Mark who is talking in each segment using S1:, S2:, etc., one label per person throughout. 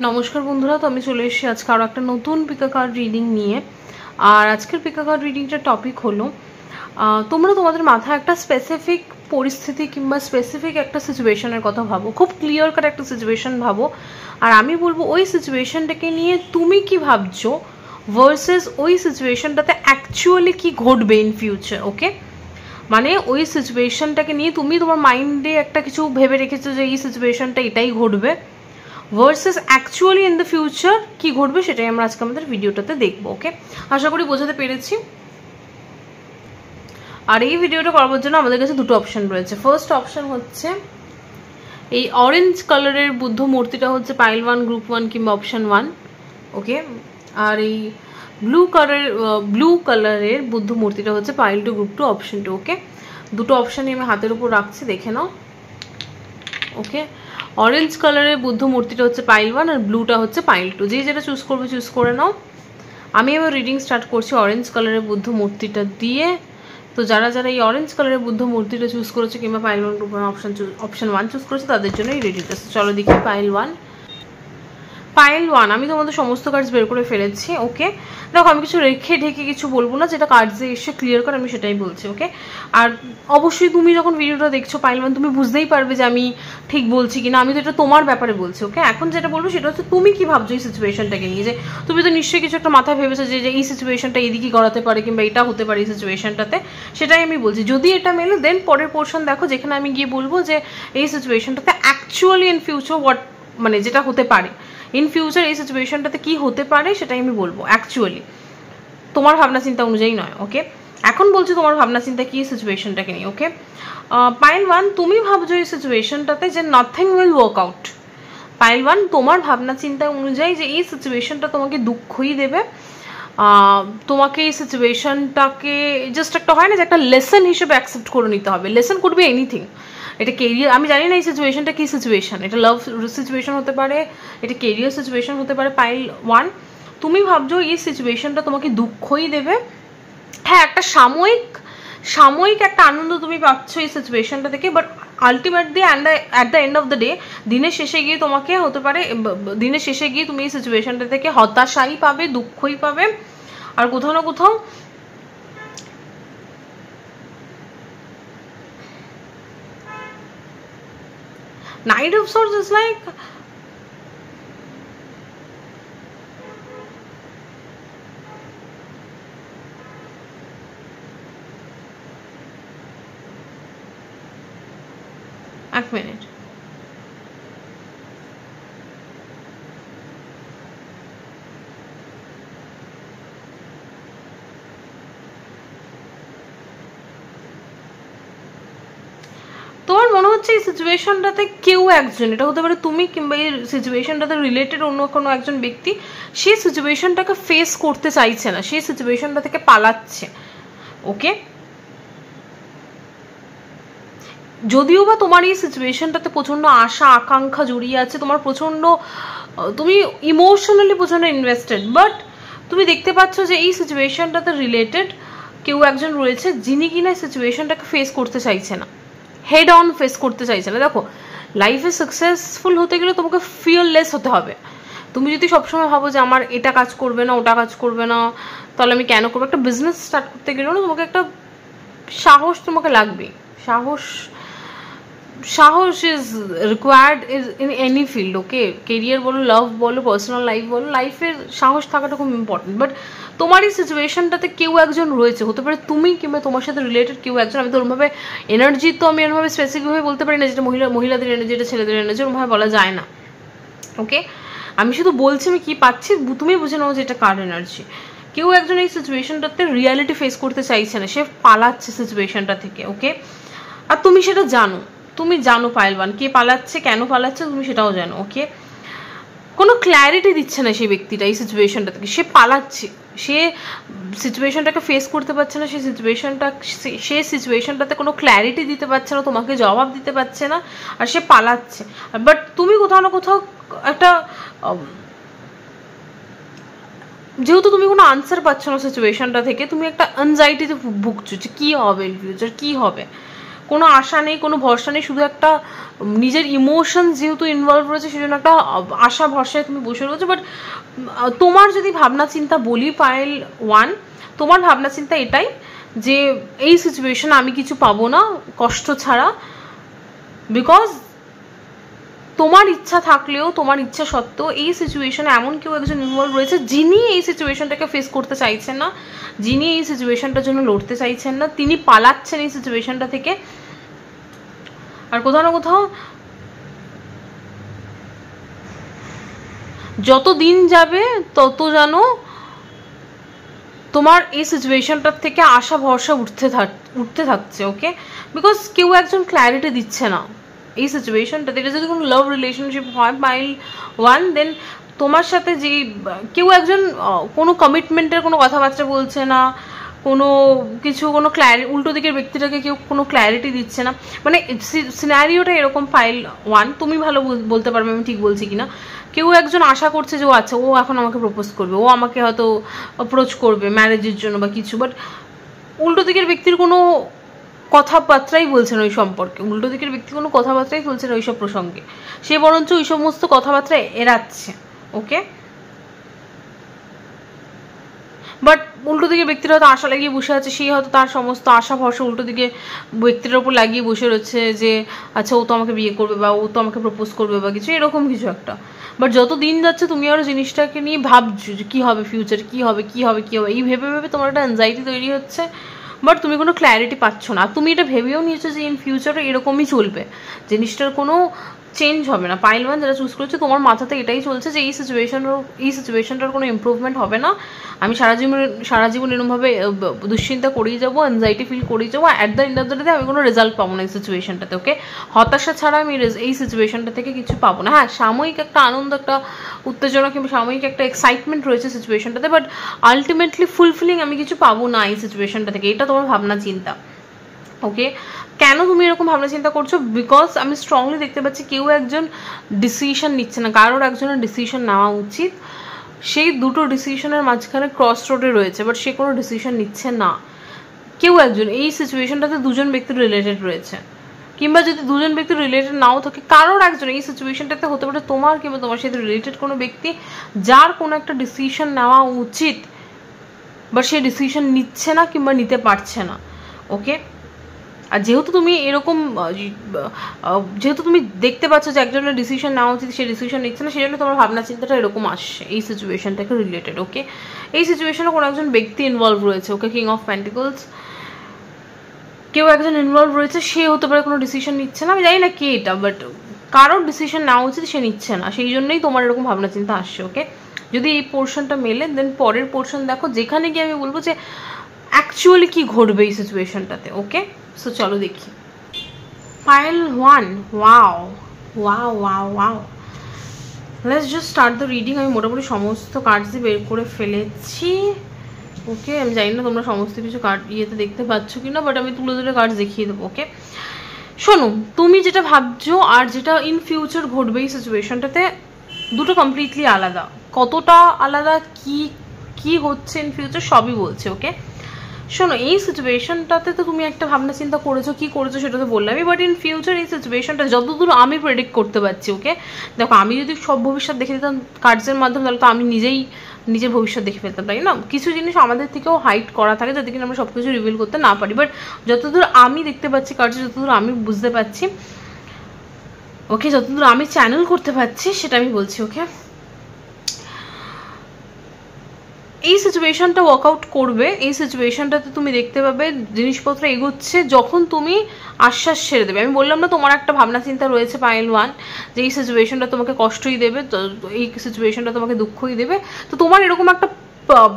S1: নমস্কার বন্ধুরা, তো আমি চলে এসেছি আজকে আরও একটা নতুন পিকা কার্ড রিডিং নিয়ে। আর আজকের পিকা কার্ড রিডিংটার টপিক হলো তোমরা তোমাদের মাথায় একটা স্পেসিফিক পরিস্থিতি কিংবা স্পেসিফিক একটা সিচুয়েশনের কথা ভাবো, খুব ক্লিয়ার কাট একটা সিচুয়েশন ভাবো। আর আমি বলবো ওই সিচুয়েশনটাকে নিয়ে তুমি কি ভাবছো ভার্সেস ওই সিচুয়েশনটাতে অ্যাকচুয়ালি কি ঘটবে ইন ফিউচার। ওকে, মানে ওই সিচুয়েশনটাকে নিয়ে তুমি তোমার মাইন্ডে একটা কিছু ভেবে রেখেছো যে এই সিচুয়েশনটা এটাই ঘটবে, versus actually in the future কী ঘটবে সেটাই আমরা আজকে আমাদের ভিডিওটাতে দেখবো। ওকে, আশা করি বোঝাতে পেরেছি। আর এই ভিডিওটা করার জন্য আমাদের কাছে দুটো অপশান রয়েছে। ফার্স্ট অপশান হচ্ছে এই অরেঞ্জ কালারের বুদ্ধ মূর্তিটা হচ্ছে পাইল 1 গ্রুপ 1 কিংবা অপশান 1। ওকে, আর এই ব্লু কালারের বুদ্ধ মূর্তিটা হচ্ছে পাইল 2 গ্রুপ 2 অপশান 2। ওকে, দুটো অপশানই আমি হাতের উপর রাখছি, দেখে নাও। ওকে, অরেঞ্জ কালারের বুদ্ধ মূর্তিটা হচ্ছে পাইল 1 আর ব্লুটা হচ্ছে পাইল 2। যে যেটা চুজ করবে চুজ করে নাও। আমি এবার রিডিং স্টার্ট করছি অরেঞ্জ কালারের বুদ্ধ মূর্তিটা দিয়ে। তো যারা যারা এই অরেঞ্জ কালারের বুদ্ধ মূর্তিটা চুজ করেছে কিংবা পাইল 1 গ্রুপ 1 অপশান 1 চুজ করেছে তাদের জন্য এই রিডিংটা। চলো দেখি পাইল 1 আমি তোমাদের সমস্ত কার্ডস বের করে ফেলেছি। ওকে, দেখো আমি কিছু রেখে ঢেকে কিছু বলবো না, যেটা কার্ডসে এসে ক্লিয়ার করে আমি সেটাই বলছি। ওকে, আর অবশ্যই তুমি যখন ভিডিওটা দেখছো পাইল 1 তুমি বুঝতেই পারবে যে আমি ঠিক বলছি কিনা, আমি তো এটা তোমার ব্যাপারে বলছি। ওকে, এখন যেটা বলবো সেটা হচ্ছে তুমি কি ভাবছো এই সিচুয়েশনটাকে নিয়ে, যে তুমি তো নিশ্চয়ই কিছু একটা মাথায় ভেবেছো যে এই সিচুয়েশনটা এদিকে গড়াতে পারে কিংবা এটা হতে পারে এই সিচুয়েশনটাতে, সেটাই আমি বলছি। যদি এটা মেলে দেন পরের পোর্শন দেখো, যেখানে আমি গিয়ে বলবো যে এই সিচুয়েশনটাতে অ্যাকচুয়ালি ইন ফিউচার মানে যেটা হতে পারে ইন ফিউচার এই সিচুয়েশনটাতে কি হতে পারে সেটাই আমি বলবো, অ্যাকচুয়ালি তোমার ভাবনা চিন্তা অনুযায়ী নয়। ওকে, এখন বলছি তোমার ভাবনা চিন্তা কি সিচুয়েশনটাকে নিয়ে। ওকে, পাইল 1 তুমি ভাবছো এই সিচুয়েশনটাতে যে nothing will work out. Pile 1 তোমার ভাবনা চিন্তা অনুযায়ী যে এই সিচুয়েশনটা তোমাকে দুঃখই দেবে, তোমাকে এই সিচুয়েশনটাকে জাস্ট একটা হয় না যে একটা লেসন হিসেবে অ্যাকসেপ্ট করে নিতে হবে। লেসন করবে এনিথিং, এটা কেরিয়ার, আমি জানি না এই সিচুয়েশনটা কী সিচুয়েশন, এটা লাভ সিচুয়েশন হতে পারে, এটা কেরিয়ার সিচুয়েশন হতে পারে। পাইল 1 তুমি ভাবছো এই সিচুয়েশনটা তোমাকে দুঃখই দেবে। হ্যাঁ, একটা সাময়িক একটা আনন্দ তুমি পাচ্ছ এই সিচুয়েশনটা থেকে, but ultimately at the end of the day দিনের শেষে গিয়ে তোমাকে হতে পারে দিনের শেষে গিয়ে তুমি এই সিচুয়েশনটা থেকে হতাশাই পাবে, দুঃখই পাবে। আর কোথাও না কোথাও Knight of Swords is like এক মিনিট, তোমার মনে হচ্ছে এই সিচুয়েশনটাতে কেউ একজন, এটা হতে পারে তুমি কিংবা এই সিচুয়েশনটাতে রিলেটেড অন্য কোনো একজন ব্যক্তি, সেই সিচুয়েশনটাকে ফেস করতে চাইছে না, সেই সিচুয়েশনটা থেকে পালাচ্ছে। ওকে, যদিও বা তোমার এই সিচুয়েশনটাতে প্রচণ্ড আশা আকাঙ্ক্ষা জড়িয়ে আছে, তোমার তুমি ইমোশনালি প্রচণ্ড ইনভেস্টেড, বাট তুমি দেখতে পাচ্ছ যে এই সিচুয়েশনটাতে রিলেটেড কেউ একজন রয়েছে যিনি কিনা সিচুয়েশনটাকে ফেস করতে চাইছে না, হেড অন ফেস করতে চাইছে না। দেখো, লাইফে সাকসেসফুল হতে গেলে তোমাকে ফিয়ারলেস হতে হবে। তুমি যদি সবসময় ভাবো যে আমার এটা কাজ করবে না, ওটা কাজ করবে না, তাহলে আমি কেন করবো? একটা বিজনেস স্টার্ট করতে গেলেও না তোমাকে একটা সাহস তোমাকে লাগবে। সাহস is required is in any field. Okay, career বলো, লাভ বলো, পার্সোনাল লাইফ বলো, লাইফের সাহস থাকাটা খুব ইম্পর্টেন্ট। বাট তোমার এই সিচুয়েশনটাতে কেউ একজন রয়েছে, হতে পারে তুমি কিংবা তোমার সাথে রিলেটেড কেউ একজন। আমি তো ওরমভাবে এনার্জি তো আমি এরমভাবে স্পেসিফিকভাবে বলতে পারি না, যেটা মহিলাদের এনার্জি, এটা ছেলেদের এনার্জি, ওরমভাবে বলা যায় না। ওকে, আমি শুধু বলছি আমি কী পাচ্ছি, তুমি বুঝে নাও যে এটা কার এনার্জি। কেউ একজন এই সিচুয়েশনটাতে রিয়ালিটি ফেস করতে চাইছে না, সে পালাচ্ছে সিচুয়েশনটা থেকে। ওকে, আর তুমি সেটা জানো, তুমি জানো পাইল 1 কে পালাচ্ছে, কেন পালাচ্ছে, তুমি সেটাও জানো। ওকে, কোনো ক্ল্যারিটি দিচ্ছে না সেই ব্যক্তিটা এই সিচুয়েশনটা থেকে, সে পালাচ্ছে, সে সিচুয়েশনটাকে ফেস করতে পারছে না, সে সিচুয়েশনটাতে কোনো ক্ল্যারিটি দিতে পারছে না, তোমাকে জবাব দিতে পারছে না, আর সে পালাচ্ছে। বাট তুমি কোথাও না কোথাও একটা যেহেতু তুমি কোনো আনসার পাচ্ছ না সিচুয়েশনটা থেকে, তুমি একটা অ্যাংজাইটিতে ভুগছো যে কী হবে ইন ফিউচার, কী হবে, কোনো আশা নেই, কোনো ভরসা নেই, শুধু একটা নিজের ইমোশন যেহেতু ইনভলভ রয়েছে সেজন্য একটা আশা ভরসায় তুমি বসে রয়েছো। বাট তোমার যদি ভাবনা চিন্তা বলি পায়েল 1, তোমার ভাবনা চিন্তা এটাই যে এই সিচুয়েশনে আমি কিছু পাবো না কষ্ট ছাড়া, বিকজ তোমার ইচ্ছা থাকলেও তোমার ইচ্ছা সত্ত্বেও এই সিচুয়েশনে এমন কেউ একজন ইনভলভ রয়েছে যিনি এই সিচুয়েশনটাকে ফেস করতে চাইছেন না, যিনি এই সিচুয়েশনটার জন্য লড়তে চাইছেন না, তিনি পালাচ্ছেন এই সিচুয়েশনটা থেকে। আর কোথাও না কোথাও যত দিন যাবে তত যেন তোমার এই সিচুয়েশনটার থেকে আশা ভরসা উঠতে থাকছে, ওকে? বিকজ কেউ একজন ক্ল্যারিটি দিচ্ছে না এই সিচুয়েশনটাতে। এটা যদি কোনো লাভ রিলেশনশিপ হয় পাইল 1, দেন তোমার সাথে যে কেউ একজন কোনো কমিটমেন্টের কোনো কথাবার্তা বলছে না, কোনো কিছু কোনো উল্টো দিকের ব্যক্তিটাকে কেউ কোনো ক্ল্যারিটি দিচ্ছে না। মানে সিনারিওটা এরকম পাইল 1, তুমি ভালো বলতে পারবে আমি ঠিক বলছি কিনা। কেউ একজন আশা করছে যে ও আচ্ছা ও এখন আমাকে প্রপোজ করবে, ও আমাকে হয়তো অ্যাপ্রোচ করবে ম্যারেজের জন্য বা কিছু, বাট উল্টো দিকের ব্যক্তির কোনো কথাবার্তাই বলছে না ওই সম্পর্কে, উল্টো দিকের ব্যক্তি কোনো কথাবার্তাই বলছে না ওইসব প্রসঙ্গে, সে বরঞ্চ ওই সমস্ত কথাবার্তা এড়াচ্ছে, ওকে? বাট উল্টো দিকে ব্যক্তিরা হয়তো আশা লাগিয়ে বসে আছে, সেই হয়তো তার সমস্ত আশা ভরসা উল্টো দিকে ব্যক্তির ওপর লাগিয়ে বসে রয়েছে যে আচ্ছা ও তো আমাকে বিয়ে করবে বা ও তো আমাকে প্রপোজ করবে বা কিছু এরকম কিছু একটা। বাট যত দিন যাচ্ছে তুমি আরও জিনিসটাকে নিয়ে ভাবছো যে কী হবে ফিউচার, কী হবে কী হবে কী হবে, এই ভেবে ভেবে তোমার একটা অ্যাংজাইটি তৈরি হচ্ছে, বাট তুমি কোনো ক্ল্যারিটি পাচ্ছ না। তুমি এটা ভেবেও নিয়েছো যে ইন ফিউচারে এরকমই চলবে, জিনিসটার কোনো চেঞ্জ হবে না। পাইল 1 যারা চুজ করেছে তোমার মাথাতে এটাই চলছে যে এই সিচুয়েশনটার কোনো ইম্প্রুভমেন্ট হবে না, আমি সারা জীবন এরকমভাবে দুশ্চিন্তা করেই যাবো, অ্যাংজাইটি ফিল করেই যাবো, at the end of the day আমি কোনো রেজাল্ট পাবো না এই সিচুয়েশনটাতে, ওকে? হতাশা ছাড়া আমি এই সিচুয়েশনটা থেকে কিছু পাবো না। হ্যাঁ, সাময়িক একটা আনন্দ, একটা উত্তেজনা কিংবা সাময়িক একটা এক্সাইটমেন্ট রয়েছে সিচুয়েশনটাতে, বাট আলটিমেটলি ফুলফিলিং আমি কিছু পাবো না এই সিচুয়েশনটা থেকে, এটা তোমার ভাবনা চিন্তা, ওকে? কেন তুমি এরকম ভাবনা চিন্তা করছো? বিকজ আমি স্ট্রংলি দেখতে পাচ্ছি কেউ একজন ডিসিশন নিচ্ছে না, কারোর একজনের ডিসিশন নেওয়া উচিত, সেই দুটো ডিসিশনের মাঝখানে ক্রস রোডে রয়েছে, বাট সে কোনো ডিসিশন নিচ্ছে না। কেউ একজন এই সিচুয়েশনটাতে দুজন ব্যক্তির রিলেটেড রয়েছে, কিংবা যদি দুজন ব্যক্তি রিলেটেড নাও থাকে, কারোর একজন এই সিচুয়েশনটাতে হতে পারে তোমার কিংবা তোমার সাথে রিলেটেড কোনো ব্যক্তি যার কোনো একটা ডিসিশন নেওয়া উচিত, বাট সে ডিসিশন নিচ্ছে না কিংবা নিতে পারছে না, ওকে? আর যেহেতু তুমি এরকম যেহেতু তুমি দেখতে পাচ্ছ যে একজনের ডিসিশন নেওয়া উচিত সে ডিসিশন নিচ্ছে না, সেই জন্য তোমার ভাবনা চিন্তাটা এরকম আসছে এই সিচুয়েশনটাকে রিলেটেড, ওকে? এই সিচুয়েশনে কোনো একজন ব্যক্তি ইনভলভ রয়েছে, ওকে? কিং অফ পেন্টিকলস, কেউ একজন ইনভলভ রয়েছে, সে হতে পারে কোনো ডিসিশন নিচ্ছে না, আমি জানি না কে এটা, বাট কারোর ডিসিশন নেওয়া উচিত সে নিচ্ছে না, সেই জন্যই তোমার এরকম ভাবনা চিন্তা আসছে, ওকে? যদি এই পোর্শনটা মেলে দেন পরের পোর্শন দেখো, যেখানে গিয়ে আমি বলবো যে অ্যাকচুয়ালি কি ঘটবে এই সিচুয়েশনটাতে, ওকে? সো চলো দেখি। Pile 1, wow wow wow wow, let's just start the reading. আমি মোটামুটি সমস্ত কার্ডসই বের করে ফেলেছি, ওকে? আমি জানি না তোমরা সমস্ত কিছু কার্ড ইয়েতে দেখতে পাচ্ছ কি না, বাট আমি তুলে তুলে কার্ড দেখিয়ে দেবো, ওকে? শোনো, তুমি যেটা ভাবছো আর যেটা ইন ফিউচার ঘটবে এই সিচুয়েশনটাতে দুটো কমপ্লিটলি আলাদা। কতটা আলাদা, কি হচ্ছে ইন ফিউচার সবই বলছে, ওকে? শোনো, এই সিচুয়েশনটাতে তো তুমি একটা ভাবনা চিন্তা করেছো, কি করেছো সেটা তো বললামই, বাট ইন ফিউচার এই সিচুয়েশনটা যতদূর আমি প্রেডিক্ট করতে পারছি, ওকে? দেখো, আমি যদি সব ভবিষ্যৎ দেখে দিতাম কার্ডসের মাধ্যমে তাহলে তো আমি নিজের ভবিষ্যৎ দেখে ফেলতাম, তাই না? কিছু জিনিস আমাদের থেকেও হাইড করা থাকে যাতে কিনা আমরা সব কিছু রিভিল করতে না পারি, বাট যতদূর আমি দেখতে পাচ্ছি কার্ডসে, যতদূর আমি বুঝতে পারছি, ওকে, যতদূর আমি চ্যানেল করতে পারছি সেটা আমি বলছি, ওকে? এই সিচুয়েশনটা ওয়ার্কআউট করবে, এই সিচুয়েশনটাতে তুমি দেখতে পাবে জিনিসপত্র এগোচ্ছে যখন তুমি আশ্বাস ছেড়ে দেবে। আমি বললাম না তোমার একটা ভাবনা চিন্তা রয়েছে পাইল 1 যে এই সিচুয়েশনটা তোমাকে কষ্টই দেবে, তো এই সিচুয়েশনটা তোমাকে দুঃখই দেবে, তো তোমার এরকম একটা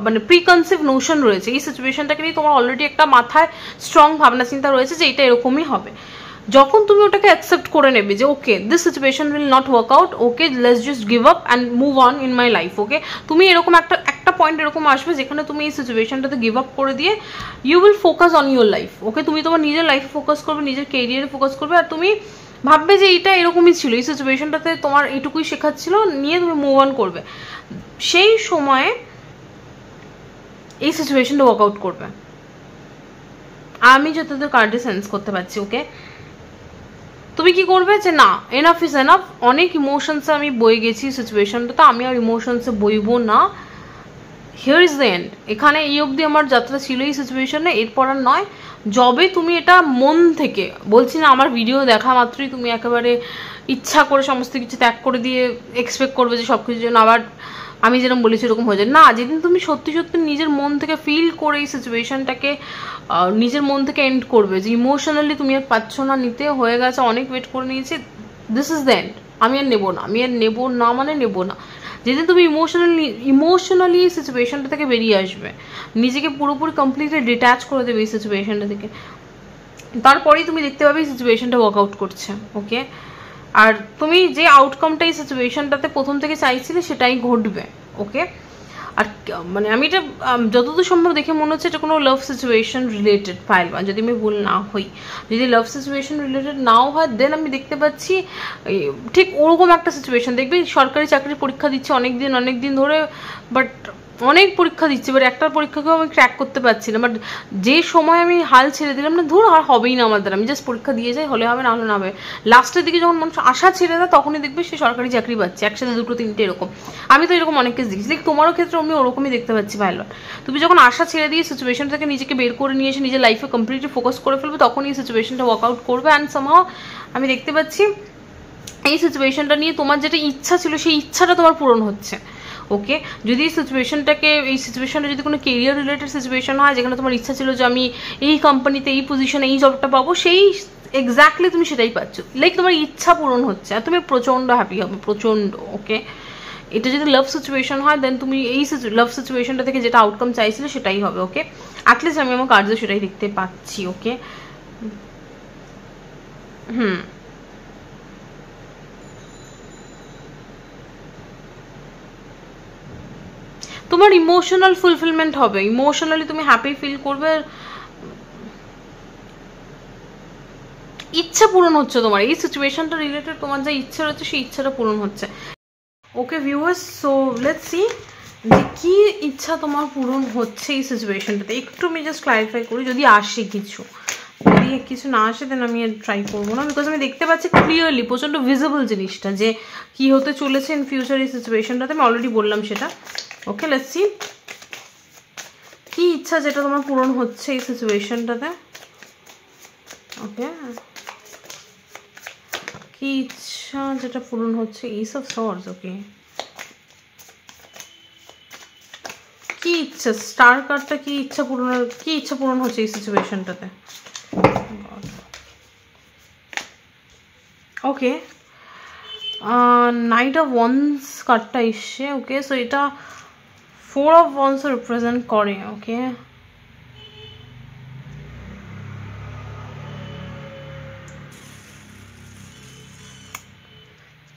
S1: মানে প্রিকনসিভ নোশন রয়েছে এই সিচুয়েশনটাকে নিয়ে, তোমার অলরেডি একটা মাথায় স্ট্রং ভাবনা চিন্তা রয়েছে যে এটা এরকমই হবে। যখন তুমি ওটাকে অ্যাকসেপ্ট করে নেবে যে okay this situation will not work out, okay let's just give up and move on in my life, okay? তুমি এরকম একটা পয়েন্ট এরকম আসবে যেখানে তুমি এই সিচুয়েশনটাতে গিভ আপ করে দিয়ে you will focus on your life, okay? তুমি তোমার নিজের লাইফে ফোকাস করবে, নিজের কেরিয়ারে ফোকাস করবে, আর তুমি ভাববে যে এইটা এরকমই ছিল, এই সিচুয়েশনটাতে তোমার এইটুকুই শেখাচ্ছিল, নিয়ে তুমি মুভ অন করবে। সেই সময়ে এই সিচুয়েশনটা ওয়ার্ক আউট করবে, আমি যতদূর কার্ডে সেন্স করতে পারছি, ওকে? তুমি কি করবে যে না এনাফ ইজ এনাফ, অনেক ইমোশনসে আমি বয়ে গেছি সিচুয়েশনটাতে, আমি আর ইমোশনসে বইবো না, হিয়ার ইজ দ্য এন্ড। এখানে এই অবধি আমার যাত্রা ছিল এই সিচুয়েশনে, এরপর আর নয়। যবে তুমি এটা মন থেকে, বলছি না আমার ভিডিও দেখা মাত্রই তুমি একেবারে ইচ্ছা করে সমস্ত কিছু ত্যাগ করে দিয়ে এক্সপেক্ট করবে যে সব কিছুর জন্য আবার আমি যেরকম বলেছি এরকম হয়ে যায় না। যেদিন তুমি সত্যি সত্যি নিজের মন থেকে ফিল করে এই সিচুয়েশনটাকে নিজের মন থেকে এন্ড করবে যে ইমোশনালি তুমি আর পাচ্ছ না নিতে, হয়ে গেছে, অনেক ওয়েট করে নিয়েছি, দিস ইজ দ্য এন্ড, আমি আর নেবো না, আমি আর নেবো না মানে নেবো না। যেদিন তুমি ইমোশনালি এই সিচুয়েশনটা থেকে বেরিয়ে আসবে, নিজেকে পুরোপুরি কমপ্লিটলি ডিট্যাচ করে দেবে এই সিচুয়েশনটা থেকে, তারপরেই তুমি দেখতে পাবে এই সিচুয়েশনটা ওয়ার্কআউট করছে। ওকে, আর তুমি যে আউটকামটা এই সিচুয়েশনটাতে প্রথম থেকে চাইছিলে সেটাই ঘটবে। ওকে, আর মানে আমি এটা যতদূর সম্ভব দেখে মনে হচ্ছে এটা কোনো লাভ সিচুয়েশন রিলেটেড পাইলবান, যদি আমি ভুল না হই। যদি লাভ সিচুয়েশন রিলেটেড নাও হয় দেন আমি দেখতে পাচ্ছি ঠিক ওরকম একটা সিচুয়েশন। দেখবি সরকারি চাকরির পরীক্ষা দিচ্ছে অনেক দিন ধরে, বাট অনেক পরীক্ষা দিচ্ছে, বাট একটার পরীক্ষাকেও আমি ক্র্যাক করতে পারছি না। বাট যে সময় আমি হাল ছেড়ে দিলাম না, ধর আর হবেই না আমাদের, আমি জাস্ট পরীক্ষা দিয়ে যাই, হলে হবে না হলে না হবে, লাস্টের দিকে যখন মানুষ আশা ছেড়ে দেয় তখনই দেখবে সে সরকারি চাকরি পাচ্ছে, একসাথে দুটো তিনটে এরকম। আমি তো এরকম অনেক কেস দেখছি, তোমারও ক্ষেত্রে আমি ওরকমই দেখতে পাচ্ছি ভাইলন। তুমি যখন আশা ছেড়ে দিয়ে সিচুয়েশন থেকে নিজেকে বের করে নিয়ে এসে নিজের লাইফে কমপ্লিটলি ফোকাস করে ফেলবে, তখনই এই সিচুয়েশনটা ওয়ার্কআউট করবে। অ্যান্ড সামহাও আমি দেখতে পাচ্ছি এই সিচুয়েশনটা নিয়ে তোমার যেটা ইচ্ছা ছিল সেই ইচ্ছাটা তোমার পূরণ হচ্ছে। ওকে, যদি এই সিচুয়েশনটা যদি কোনো কেরিয়ার রিলেটেড সিচুয়েশন হয়, যেখানে তোমার ইচ্ছা ছিল যে আমি এই কোম্পানিতে এই পজিশনে এই জবটা পাবো, সেই এক্স্যাক্টলি তুমি সেটাই পাচ্ছ, লাইক তোমার ইচ্ছা পূরণ হচ্ছে আর তুমি প্রচণ্ড হ্যাপি হবে, প্রচণ্ড। ওকে, এটা যদি লাভ সিচুয়েশন হয় দেন তুমি এই লাভ সিচুয়েশনটা থেকে যেটা আউটকাম চাইছিলে সেটাই হবে। ওকে, অ্যাটলিস্ট আমি আমার কার্যে সেটাই দেখতে পাচ্ছি। ওকে, তোমার ইমোশনাল ফুলফিলমেন্ট হবে, ইমোশনালি তুমি হ্যাপি ফিল করবে, ইচ্ছা পূরণ হচ্ছে তোমার এই সিচুয়েশনটা রিলেটেড, তোমার যা ইচ্ছা রয়েছে সেই ইচ্ছাটা পূরণ হচ্ছে। Okay viewers, so let's see যে কি ইচ্ছা তোমার পূরণ হচ্ছে এই সিচুয়েশনটাতে। একটু আমি জাস্ট ক্লারিফাই করি, যদি আসে কিছু, যদি কিছু না আসে দেন আমি ট্রাই করবো না, বিকজ আমি দেখতে পাচ্ছি ক্লিয়ারলি প্রচণ্ড ভিজিবল জিনিসটা যে কি হতে চলেছে ইন ফিউচার এই সিচুয়েশনটাতে। আমি অলরেডি বললাম সেটা। ওকে, লেটস সি কি ইচ্ছা যেটা তোমার পূরণ হচ্ছে এই সিচুয়েশনটাতে। ওকে, কি ইচ্ছা যেটা পূরণ হচ্ছে, এইস অফ সর্ডস। ওকে, কি ইচ্ছা, স্টার কার্ডটা কি ইচ্ছা পূরণ হচ্ছে এই সিচুয়েশনটাতে। ওকে, নাইট অফ ওয়ান্স কার্ডটা এসছে। ওকে, সো এটা 4 of Wands রিপ্রেজেন্ট করে। ওকে,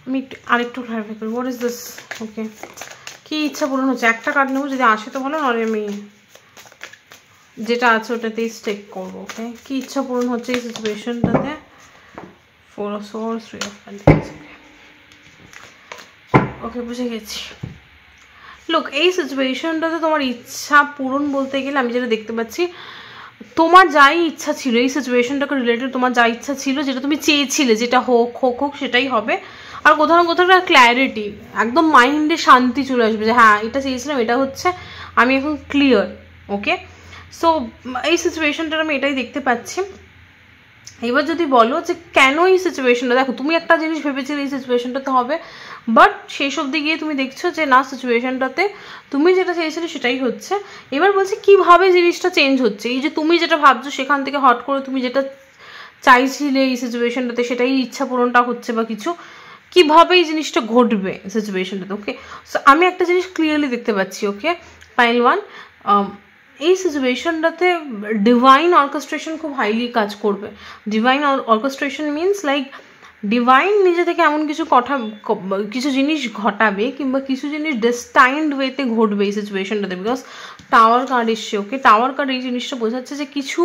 S1: আমি আরেকটু ক্লারিফাই করি, হোয়াট ইজ দিস। ওকে, কি ইচ্ছা পূরণ হচ্ছে, একটা কার্ড নেবো, যদি আসে তো ভালো, নাহলে আমি যেটা আছে ওটাতেই স্টেক করবো। ওকে, কি ইচ্ছা পূরণ হচ্ছে এই সিচুয়েশনটাতে। 4 of Swords, 3 of Pentacles। ওকে, বুঝে গেছি। লোক এই সিচুয়েশনটাতে তোমার ইচ্ছা পূরণ বলতে গেলে আমি যেটা দেখতে পাচ্ছি, তোমার যাই ইচ্ছা ছিল এই সিচুয়েশনটাকে রিলেটেড, তোমার যা ইচ্ছা ছিল, যেটা তুমি চেয়েছিলে, যেটা হোক সেটাই হবে। আর কোথাও না কোথাও একটা ক্ল্যারিটি, একদম মাইন্ডে শান্তি চলে আসবে যে হ্যাঁ এটা চেয়েছিলাম, এটা হচ্ছে, আমি এখন ক্লিয়ার। ওকে, সো এই সিচুয়েশনটার আমি এটাই দেখতে পাচ্ছি। এবার যদি বলো যে কেন এই সিচুয়েশনটা, দেখো তুমি একটা জিনিস ভেবেছিলে এই সিচুয়েশনটাতে হবে, বাট শেষ অবধি গিয়ে তুমি দেখছো যে না, সিচুয়েশনটাতে তুমি যেটা চেয়েছিলে সেটাই হচ্ছে। এবার বলছি কিভাবে জিনিসটা চেঞ্জ হচ্ছে, এই যে তুমি যেটা ভাবছো সেখান থেকে হট করে তুমি যেটা চাইছিলে এই সিচুয়েশনটাতে সেটাই ইচ্ছা পূরণটা হচ্ছে বা কিছু, কিভাবে এই জিনিসটা ঘটবে সিচুয়েশনটাতে। ওকে, সো আমি একটা জিনিস ক্লিয়ারলি দেখতে পাচ্ছি। ওকে পাইল ওয়ান, এই সিচুয়েশনটাতে ডিভাইন অর্কেস্ট্রেশন খুব হাইলি কাজ করবে। Divine orchestration means like divine নিজে থেকে এমন কিছু জিনিস ঘটাবে, কিংবা কিছু জিনিস ডেস্টাইন্ড ওয়েতে ঘটবে এই সিচুয়েশনটাতে, বিকজ টাওয়ার কার্ড এসছে। ওকে, টাওয়ার কার্ড এই জিনিসটা বোঝাচ্ছে যে কিছু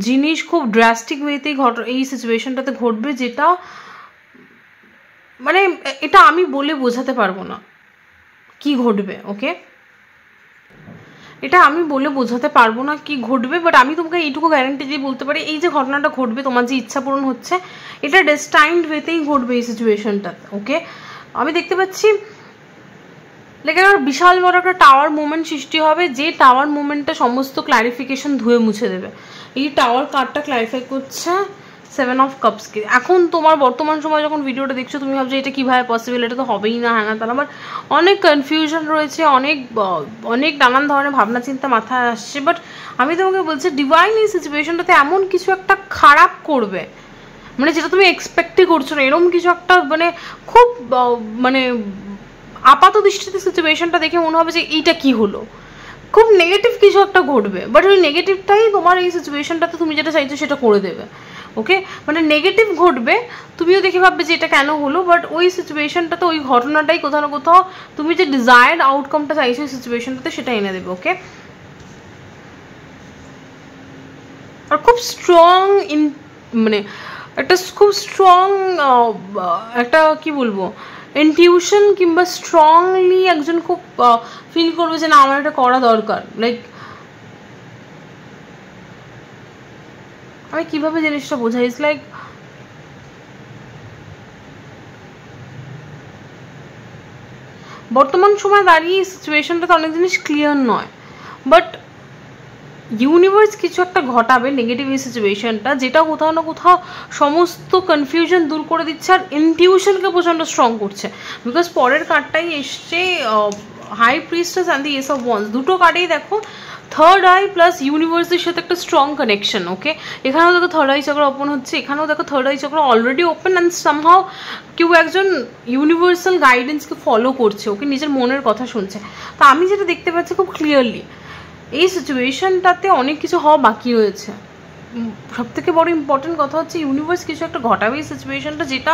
S1: জিনিস খুব ড্রাস্টিক ওয়েতেই এই সিচুয়েশনটাতে ঘটবে, যেটা মানে এটা আমি বলে বোঝাতে পারবো না কি ঘটবে। ওকে, এটা আমি বলে বোঝাতে পারবো না কি ঘটবে, বাট আমি তোমাকে এইটুকু গ্যারান্টি দিয়ে বলতে পারি এই যে ঘটনাটা ঘটবে, তোমার যে ইচ্ছা পূরণ হচ্ছে, এটা ডেস্টাইন্ড ওয়েতেই ঘটবে এই সিচুয়েশনটা। ওকে, আমি দেখতে পাচ্ছি লাইক একটা বিশাল বড় একটা টাওয়ার মুভমেন্ট সৃষ্টি হবে, যে টাওয়ার মুভমেন্টটা সমস্ত ক্লারিফিকেশন ধুয়ে মুছে দেবে। এই টাওয়ার কার্ডটা ক্লারিফাই করছে 7 অফ কাপসকে। এখন তোমার বর্তমান সময় যখন ভিডিওটা দেখছো তুমি ভাবছো এটা কীভাবে পসিবল, এটা তো হবেই না, হ্যাঁ না তার আমার অনেক কনফিউশন রয়েছে, অনেক নানান ধরনের ভাবনা চিন্তা মাথায় আসছে, বাট আমি তোমাকে বলছি ডিভাইন এই সিচুয়েশনটাতে এমন কিছু একটা খারাপ করবে, মানে যেটা তুমি এক্সপেক্টই করছো না, এরকম কিছু একটা মানে খুব মানে আপাত দৃষ্টিতে সিচুয়েশনটা দেখে মনে হবে যে এইটা কি হলো, খুব নেগেটিভ কিছু একটা ঘটবে, বাট ওই নেগেটিভটাই তোমার এই সিচুয়েশনটাতে তুমি যেটা চাইছো সেটা করে দেবে। ওকে, মানে নেগেটিভ ঘটবে, তুমিও দেখে ভাববে যে এটা কেন হলো, বাট ওই সিচুয়েশনটাতে ওই ঘটনাটাই কোথাও না কোথাও তুমি যে ডিজায়ার্ড আউটকামটা চাইছো ওই সিচুয়েশনটাতে সেটা এনে দেবে। ওকে, আর খুব স্ট্রং মানে একটা খুব স্ট্রং একটা কি বলবো ইনটিউশন কিংবা স্ট্রংলি একজন খুব ফিল করবে যে না আমার এটা করা দরকার। লাইক আমি কিভাবে জিনিসটা বোঝাই, ইটস লাইক বর্তমান সময় দাঁড়িয়ে সিচুয়েশনটাতে অনেক জিনিস ক্লিয়ার নয়, বাট ইউনিভার্স কিছু একটা ঘটাবে নেগেটিভ এই সিচুয়েশনটা, যেটা কোথাও না কোথাও সমস্ত কনফিউশন দূর করে দিচ্ছে আর ইনটিউশনকে প্রচণ্ড স্ট্রং করছে। বিকজ পরের কার্ডটাই এসছে high priestess and the ace of wands, দুটো কার্ডেই দেখো থার্ড আই প্লাস ইউনিভার্সের সাথে একটা স্ট্রং কানেকশন। ওকে, এখানেও দেখো থার্ড আই চক্র ওপেন হচ্ছে, এখানেও দেখো থার্ড আই চক্র অলরেডি ওপেন অ্যান্ড সামহাও কেউ একজন ইউনিভার্সাল গাইডেন্সকে ফলো করছে, ওকে নিজের মনের কথা শুনছে। তো আমি যেটা দেখতে পাচ্ছি খুব ক্লিয়ারলি এই সিচুয়েশনটাতে অনেক কিছু হওয়া বাকি রয়েছে। সব থেকে বড় ইম্পর্টেন্ট কথা হচ্ছে ইউনিভার্স কিছু একটা ঘটাবে এই সিচুয়েশনটা, যেটা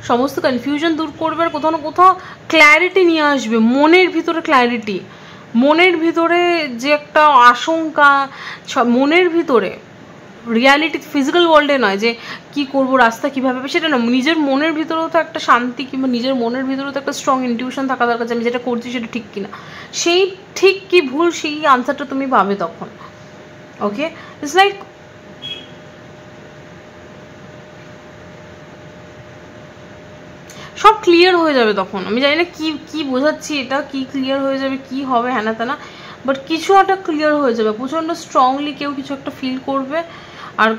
S1: সমস্ত কনফিউশন দূর করবে আর কোথাও না কোথাও ক্ল্যারিটি নিয়ে আসবে, মনের ভিতরে ক্ল্যারিটি, মনের ভিতরে যে একটা আশঙ্কা, মনের ভিতরে রিয়ালিটি ফিজিক্যাল ওয়ার্ল্ডে নয় যে কি করবো রাস্তা কীভাবে সেটা না, নিজের মনের ভিতরেও তো একটা শান্তি কিংবা নিজের মনের ভিতরেও তো একটা স্ট্রং ইনটিউশন থাকা দরকার যে আমি যেটা করছি সেটা ঠিক কিনা, সেই ঠিক কি ভুল সেই আনসারটা তুমি পাবে তখন। ওকে, ইটস লাইক সব ক্লিয়ার হয়ে যাবে তখন। আমি জানি না কি বোঝাচ্ছি, এটা কি ক্লিয়ার হয়ে যাবে, কি হবে হ্যানা ত্যানা, বাট কিছু একটা ক্লিয়ার হয়ে যাবে, প্রচণ্ড স্ট্রংলি কেউ কিছু একটা ফিল করবে আর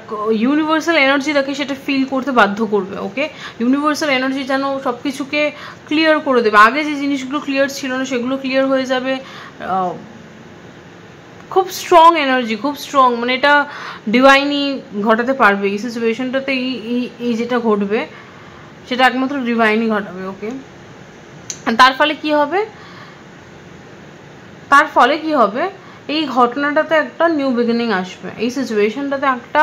S1: ইউনিভার্সাল এনার্জি তাকে সেটা ফিল করতে বাধ্য করবে। ওকে, ইউনিভার্সাল এনার্জি যেন সব কিছুকে ক্লিয়ার করে দেবে, আগে যে জিনিসগুলো ক্লিয়ার ছিল না সেগুলো ক্লিয়ার হয়ে যাবে। খুব স্ট্রং এনার্জি, খুব স্ট্রং, মানে এটা ডিভাইনই ঘটাতে পারবে এই সিচুয়েশনটাতে। এই যেটা ঘটবে সেটা একমাত্র ডিভাইনই ঘটাবে। ওকে, তার ফলে কি হবে, এই ঘটনাটাতে একটা নিউ বিগিনিং আসবে, এই সিচুয়েশনটাতে একটা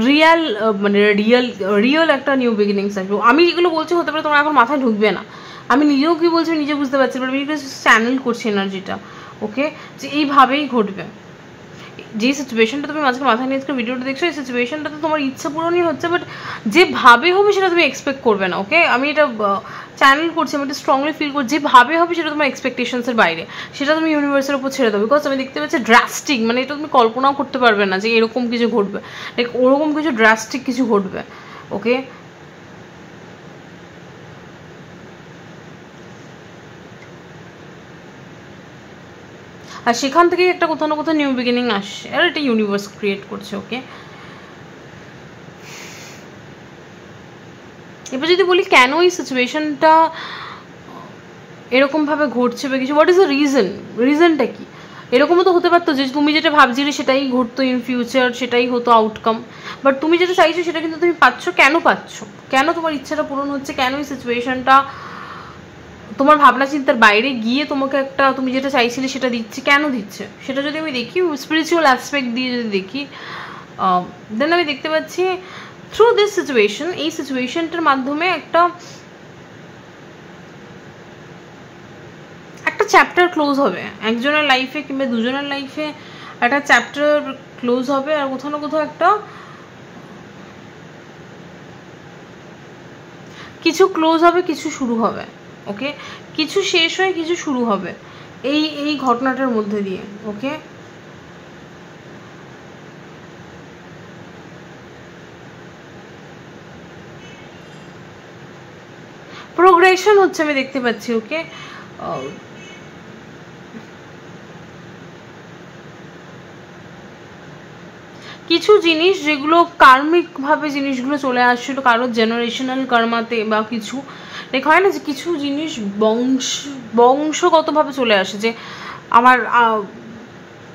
S1: রিয়েল একটা নিউ বিগিনিংস আসবে। আমি যেগুলো বলছি হতে পারে তোমার এখন মাথায় ঢুকবে না, আমি নিজেও কি বলছি নিজে বুঝতে পারছি, বাট আমি চ্যানেল করছি এনার্জিটা। ওকে, যে এইভাবেই ঘটবে। যে সিচুয়েশনটা তুমি মাথায় নিয়ে আজকে ভিডিওটা দেখছো এই সিচুয়েশনটাতে তোমার ইচ্ছা পূরণই হচ্ছে, বাট যেভাবে হবে সেটা তুমি এক্সপেক্ট করবে না। ওকে, আমি এটা চ্যানেল করছি, আমি এটা স্ট্রংলি ফিল করছি, যেভাবে হবে সেটা তোমার এক্সপেকটেশনসের বাইরে, সেটা তুমি ইউনিভার্সের উপর ছেড়ে দাও। বিকজ আমি দেখতে পাচ্ছি ড্রাস্টিক, মানে এটা তুমি কল্পনাও করতে পারবে না যে এরকম কিছু ঘটবে, লাইক ওরকম কিছু ড্রাস্টিক কিছু ঘটবে। ওকে, আর সেখান থেকেই একটা কোথাও না কোথাও নিউ বিগিনিং আসছে, আর এটা ইউনিভার্স ক্রিয়েট করছে। ওকে, এবার যদি বলি কেন এই সিচুয়েশনটা এরকমভাবে ঘটছে বা কিছু, হোয়াট ইজ দ্য রিজনটা কি? এরকমও তো হতে পারতো যে তুমি যেটা ভাবছিলে সেটাই ঘটতো ইন ফিউচার, সেটাই হতো আউটকাম, বাট তুমি যেটা চাইছো সেটা কিন্তু তুমি পাচ্ছ। কেন তোমার ইচ্ছাটা পূরণ হচ্ছে, কেন এই সিচুয়েশনটা তোমার ভাবনা চিন্তার বাইরে গিয়ে তোমাকে একটা তুমি যেটা চাইছিলে সেটা দিচ্ছে, কেন দিচ্ছে সেটা যদি আমি দেখি স্পিরিচুয়াল অ্যাসপেক্ট দিয়ে যদি দেখি, দেন আমি দেখতে পাচ্ছি থ্রু দিস সিচুয়েশন, এই সিচুয়েশনটার মাধ্যমে একটা চ্যাপ্টার ক্লোজ হবে একজনের লাইফে কিংবা দুজনের লাইফে, একটা চ্যাপ্টার ক্লোজ হবে আর কোথাও না কোথাও একটা কিছু ক্লোজ হবে, কিছু শুরু হবে। ওকে, কিছু শেষ হয়ে কিছু শুরু হবে এই ঘটনাটার মধ্যে দিয়ে। ওকে, প্রোগ্রেশন হচ্ছে আমি দেখতে পাচ্ছি। ওকে, কিছু জিনিস যেগুলো কার্মিকভাবে জিনিসগুলো চলে আসছিল কারোর জেনারেশনাল কর্মাতে বা কিছু দেখ হয় না যে কিছু জিনিস বংশগতভাবে চলে আসে, যে আমার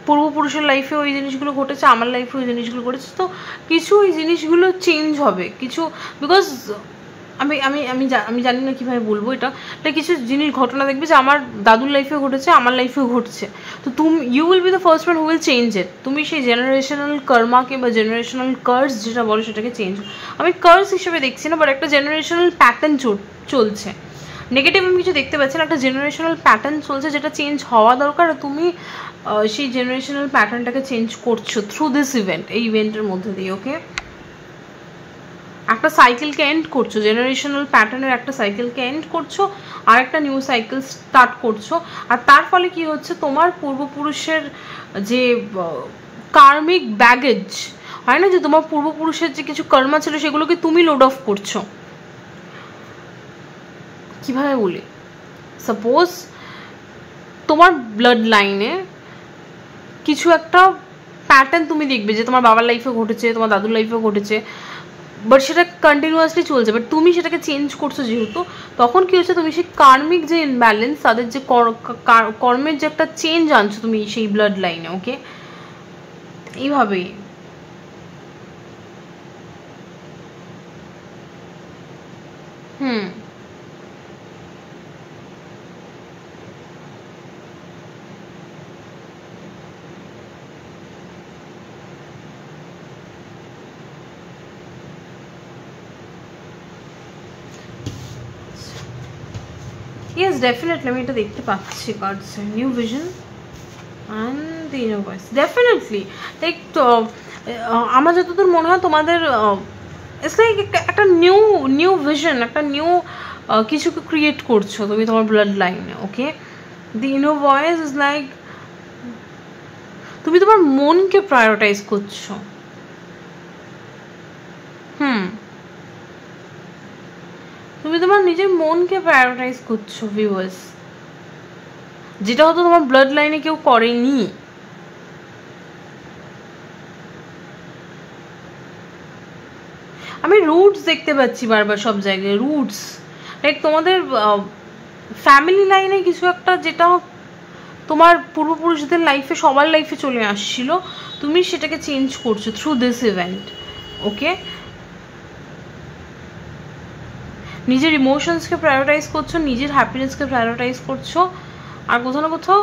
S1: পূর্বপুরুষের লাইফে ওই জিনিসগুলো ঘটেছে, আমার লাইফে ওই জিনিসগুলো ঘটেছে, তো কিছু ওই জিনিসগুলো চেঞ্জ হবে কিছু, বিকজ আমি আমি আমি আমি জানি না কীভাবে বলবো এটা, কিছু জিনিস ঘটনা দেখবে যে আমার দাদুর লাইফে ঘটেছে, আমার লাইফেও ঘটছে, তো you will be the first one who will change it. তুমি সেই জেনারেশনাল কর্মাকে বা জেনারেশনাল কার্স যেটা বলো সেটাকে চেঞ্জ, আমি কার্স হিসেবে দেখছি না, বাট একটা জেনারেশনাল প্যাটার্ন চলছে, নেগেটিভ আমি কিছু দেখতে পাচ্ছি না, একটা জেনারেশনাল প্যাটার্ন চলছে যেটা চেঞ্জ হওয়া দরকার, আর তুমি সেই জেনারেশনাল প্যাটার্নটাকে চেঞ্জ করছো থ্রু দিস ইভেন্ট, এই ইভেন্টের মধ্যে দিয়ে। ওকে, একটা সাইকেলকে এন্ড করছো, জেনারেশনাল প্যাটার্নের একটা সাইকেলকে এন্ড করছো, আর একটা নিউ সাইকেল স্টার্ট করছো, আর তার ফলে কি হচ্ছে, তোমার পূর্বপুরুষের যে কার্মিক ব্যাগেজ হয় না, যে তোমার পূর্বপুরুষের যে কিছু কর্মা ছিল সেগুলোকে তুমি লোড অফ করছো। কিভাবে বলি, সাপোজ তোমার ব্লাড লাইনে কিছু একটা প্যাটার্ন তুমি দেখবে যে তোমার বাবার লাইফে ঘটেছে, তোমার দাদুর লাইফেও ঘটেছে, বাট সেটা কন্টিনিউয়াসলি চলছে, বাট তুমি সেটাকে চেঞ্জ করছো যেহেতু, তখন কি হচ্ছে, তুমি সেই কার্মিক যে ইনব্যালেন্স, তাদের যে কর্মের যে একটা চেঞ্জ আনছো তুমি সেই ব্লাড লাইনে। ওকে, এইভাবেই ইয়েস ডেফিনেটলি আমি এটা দেখতে পাচ্ছি কার্ডসে, new vision and the inner voice, definitely like আমার যতদূর মনে হয় তোমাদের ইটস লাইক একটা নিউ ভিশন, একটা নিউ কিছুকে ক্রিয়েট করছো তুমি তোমার ব্লাড লাইনে। Okay, the inner voice is like তুমি তোমার মনকে প্রায়োরিটাইজ করছো। তুমি তোমার নিজের মনকে প্রায়োরিটাইজ করছো ভিউয়ার্স, যেটা হয়তো তোমার ব্লাড লাইনে কেউ করেনি। আমি রুটস দেখতে পাচ্ছি বারবার সব জায়গায়, রুটস লাইক তোমাদের ফ্যামিলি লাইনে কিছু একটা যেটা তোমার পূর্বপুরুষদের লাইফে সবার লাইফে চলে আসছিল, তুমি সেটাকে চেঞ্জ করছো থ্রু দিস ইভেন্ট। ওকে, নিজের ইমোশনসকে প্রায়োরিটাইজ করছো, নিজের হ্যাপিনেসকে প্রায়োরিটাইজ করছো, আর কোথাও না কোথাও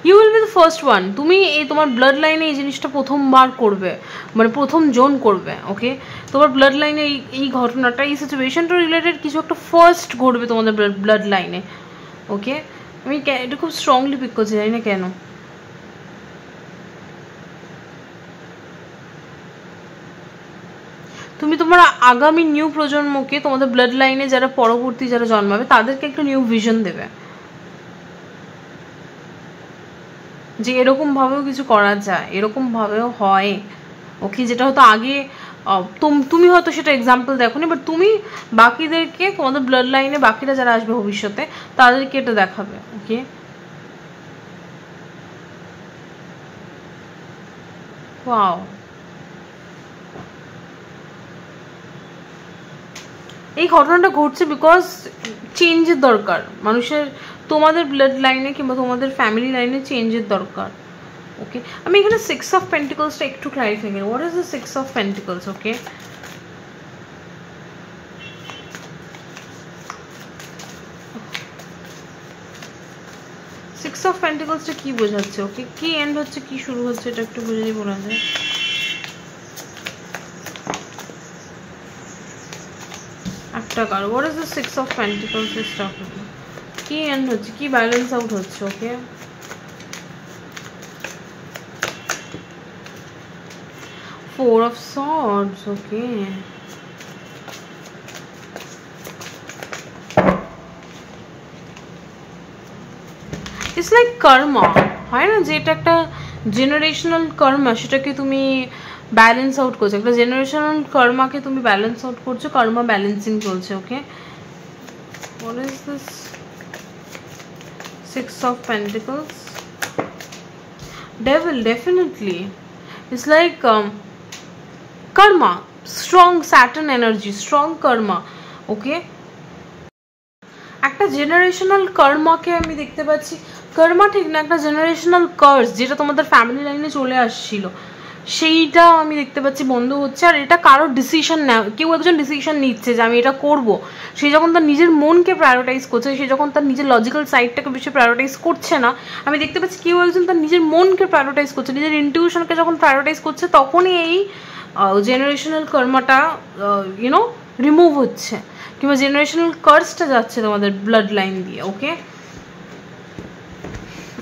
S1: you will be the first one. তুমি এই তোমার ব্লাড লাইনে এই জিনিসটা প্রথমবার করবে, মানে প্রথম জন করবে। ওকে, তোমার ব্লাড লাইনে এই ঘটনাটা, এই সিচুয়েশনটা রিলেটেড কিছু একটা ফার্স্ট ঘটবে তোমাদের ব্লাড লাইনে। ওকে, আমি এটা খুব স্ট্রংলি পিক করছি, জানি না কেন। তুমি তোমার আগামী নিউ প্রজন্মকে, তোমাদের ব্লাড লাইনে যারা পরবর্তী যারা জন্মাবে তাদেরকে একটা নিউ ভিশন দেবে, যে এরকম ভাবেও কিছু করা যায়, এরকম ভাবেও হয়। ওকে, যেটা হয়তো আগে তুমি হয়তো সেটা এক্সাম্পল দেখোনি, বাট তুমি বাকিদেরকে, তোমাদের ব্লাড লাইনে বাকিরা যারা আসবে ভবিষ্যতে তাদেরকে এটা দেখাবে। ওকে, ওয়াও, এই ঘটনাটা ঘটছে বিকজ চেঞ্জের দরকার মানুষের, তোমাদের ব্লাড লাইনে কিংবা তোমাদের ফ্যামিলি লাইনে চেঞ্জের দরকার। ওকে, আমি এখানে 6 অফ পেন্টিকলসটা একটু ক্লারিফাই করি। What is the 6 of pentacles? Okay, six of পেন্টিকলসটা কি বোঝাচ্ছে? ওকে, কি এন্ড হচ্ছে, কি শুরু হচ্ছে, এটা একটু বুঝেই বলা যায়। একটা কারো what is the 6 of pentacles is talking, কি এন্ড হচ্ছে, কি ব্যালেন্স আউট হচ্ছে। ওকে, Four of Swords. Okay, it's like karma, হয় না, যে এটা একটা জেনারেশনাল কর্মা, সেটাকে তুমি ব্যালেন্স আউট করছো, একটা জেনারেশনাল কর্মাকে তুমি ব্যালেন্স আউট করছো, কর্মা ব্যালেন্সিং চলছে। ওকে, what is this? 6 of Pentacles, Devil, definitely it's like karma, strong Saturn energy, strong karma. Okay, একটা জেনারেশনাল কর্মাকে আমি দেখতে পাচ্ছি, কর্মা ঠিক না, একটা জেনারেশনাল কার্স যেটা তোমাদের ফ্যামিলি লাইনে চলে আসছিল সেইটা আমি দেখতে পাচ্ছি বন্ধ হচ্ছে। আর এটা কারোর ডিসিশন নেয়, কেউ একজন ডিসিশন নিচ্ছে যে আমি এটা করব, সে যখন তার নিজের মনকে প্রায়োরিটাইজ করছে, সে যখন তার নিজের লজিক্যাল সাইডটাকে বেশি প্রায়োরিটাইজ করছে না, আমি দেখতে পাচ্ছি কেউ একজন তার নিজের মনকে প্রায়োরিটাইজ করছে, নিজের ইনটিউশনকে যখন প্রায়োরিটাইজ করছে, তখনই এই জেনারেশনাল কর্মাটা ইউনো রিমুভ হচ্ছে, কিংবা জেনারেশনাল কার্সটা যাচ্ছে তোমাদের ব্লাড লাইন দিয়ে। ওকে,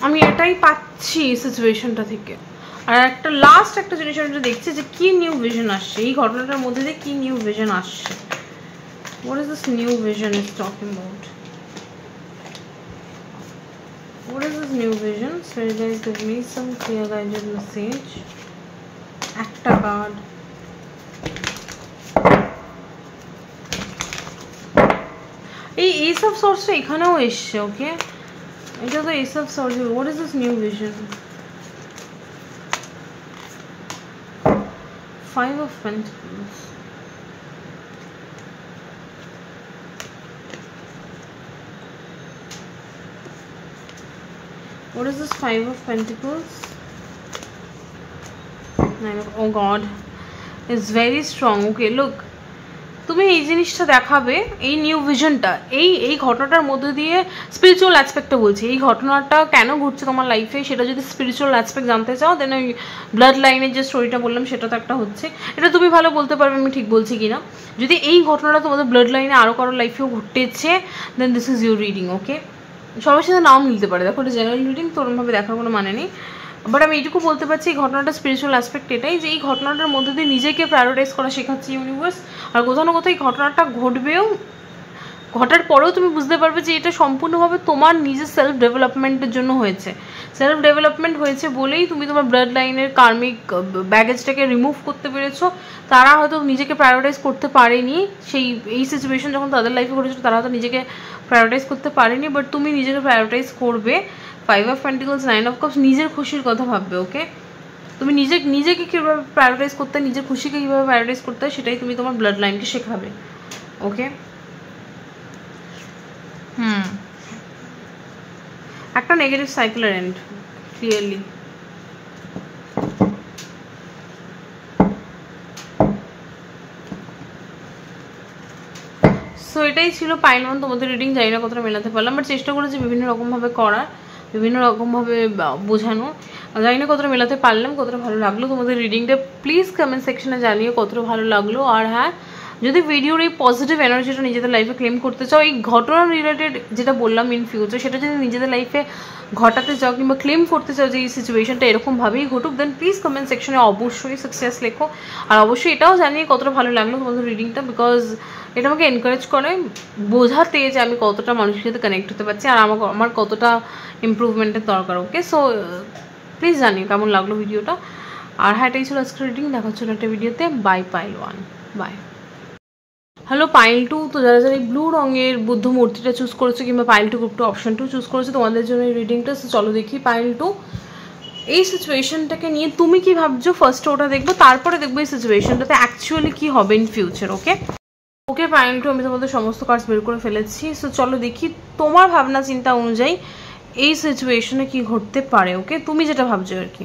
S1: আমি এটাই পাচ্ছি এই সিচুয়েশনটা থেকে। আর একটা লাস্ট একটা জিনিস আমি দেখছি যে কি নিউ ভিশন আসছে এই ঘটনাটার মধ্যে দিয়ে, কি নিউ ভিশন আসছে। What is this new vision is talking about? What is this new vision? Spirit guys, give me some clear guided message. একটা কার্ড, এই Ace of Swords এখানেও এসছে। ওকে, এটা তো Ace of Swords। What is this new vision? 5 of Pentacles, what is this 5 of Pentacles? 9 of, oh God, it's very strong. Okay, look, তুমি এই জিনিসটা দেখাবে, এই নিউ ভিশনটা এই ঘটনাটার মধ্যে দিয়ে স্পিরিচুয়াল অ্যাসপেক্টটা বলছি। এই ঘটনাটা কেন ঘটছে তোমার লাইফে সেটা যদি স্পিরিচুয়াল অ্যাসপেক্ট জানতে চাও, দেন ওই ব্লাড লাইনের যে স্টোরিটা বললাম সেটা তো একটা হচ্ছে। এটা তুমি ভালো বলতে পারবে আমি ঠিক বলছি কিনা। যদি এই ঘটনাটা তোমাদের ব্লাড লাইনে আরও কারোর লাইফেও ঘটেছে, দেন দিস ইজ ইউর রিডিং। ওকে, সবার সাথে নাও মিলতে পারে, দেখো এটা জেনারেল রিডিং, তো ওরমভাবে দেখার কোনো মানে নেই। বাট আমি এইটুকু বলতে পারছি এই ঘটনাটা স্পিরিচুয়াল অ্যাসপেক্ট এটাই যে এই ঘটনাটার মধ্যে দিয়ে নিজেকে প্রায়োরিটাইজ করা শেখাচ্ছে ইউনিভার্স। আর কোথাও না কোথাও এই ঘটনাটা ঘটবেও, ঘটার পরেও তুমি বুঝতে পারবে যে এটা সম্পূর্ণভাবে তোমার নিজের সেলফ ডেভেলপমেন্টের জন্য হয়েছে। সেলফ ডেভেলপমেন্ট হয়েছে বলেই তুমি তোমার ব্লাড লাইনের কার্মিক ব্যাগেজটাকে রিমুভ করতে পেরেছো। তারা হয়তো নিজেকে প্রায়োরিটাইজ করতে পারেনি, এই সিচুয়েশন যখন তাদের লাইফে ঘটেছিল তারা হয়তো নিজেকে প্রায়োরিটাইজ করতে পারেনি, বাট তুমি নিজেকে প্রায়োরিটাইজ করবে। 5 of Pentacles, 9 of Cups, নিজের খুশির কথা ভাববে। ওকে, তুমি নিজেকে কীভাবে প্রায়োরিটাইজ করতে হয়, নিজের খুশিকে কীভাবে প্রায়োরিটাইজ করতে হয় সেটাই তুমি তোমার ব্লাড লাইনকে শেখাবে। ওকে, একটা নেগেটিভ সাইকেলের এন্ড ক্লিয়ারলি। সো এটাই ছিল পাইল 1 তোমাদের রিডিং। জানি না কতটা মেলাতে পারলাম, বাট চেষ্টা করেছি বিভিন্ন রকমভাবে করার, বিভিন্ন রকমভাবে বোঝানো। জানি না কতটা মেলাতে পারলাম, কতটা ভালো লাগলো তোমাদের রিডিংটা। প্লিজ কমেন্ট সেকশনে জানিও কতটা ভালো লাগলো। আর হ্যাঁ, যদি ভিডিওর এই পজিটিভ এনার্জিটা নিজেদের লাইফে ক্লেম করতে চাও, এই ঘটনা রিলেটেড যেটা বললাম ইন ফিউচার, সেটা যদি নিজেদের লাইফে ঘটাতে চাও কিংবা ক্লেম করতে চাও যে এই সিচুয়েশনটা এরকমভাবেই ঘটুক, দেন প্লিজ কমেন্ট সেকশনে অবশ্যই সাকসেস লেখো। আর অবশ্যই এটাও জানিয়ে কতটা ভালো লাগলো তোমাদের রিডিংটা, বিকজ এটা আমাকে এনকারেজ করে বোঝাতে যে আমি কতটা মানুষের সাথে কানেক্ট হতে পারছি আর আমার কতটা ইমপ্রুভমেন্টের দরকার। ওকে, সো প্লিজ জানিও কেমন লাগলো ভিডিওটা। আর হ্যাঁ, এটাই ছিল আজকের রিডিং। দেখা হচ্ছে একটা ভিডিওতে। Bye pile 1, bye. Hello pile 2, তো যারা যারা এই ব্লু রঙের বুদ্ধ মূর্তিটা চুজ করেছো কিংবা পাইল 2 গ্রুপটা অপশন 2 চুজ করেছো, তোমাদের জন্য এই রিডিংটা। চলো দেখি পাইল 2 এই সিচুয়েশনটাকে নিয়ে তুমি কি ভাবছো। ফার্স্ট ওটা দেখবো, তারপরে দেখবো এই সিচুয়েশনটাতে অ্যাকচুয়ালি কি হবে ইন ফিউচার। ওকে পাইল 2, আমি তোমাদের সমস্ত কার্ডস বের করে ফেলেছি। সো চলো দেখি তোমার ভাবনা চিন্তা অনুযায়ী এই সিচুয়েশনে কি ঘটতে পারে। ওকে, তুমি যেটা ভাবছো আর কি।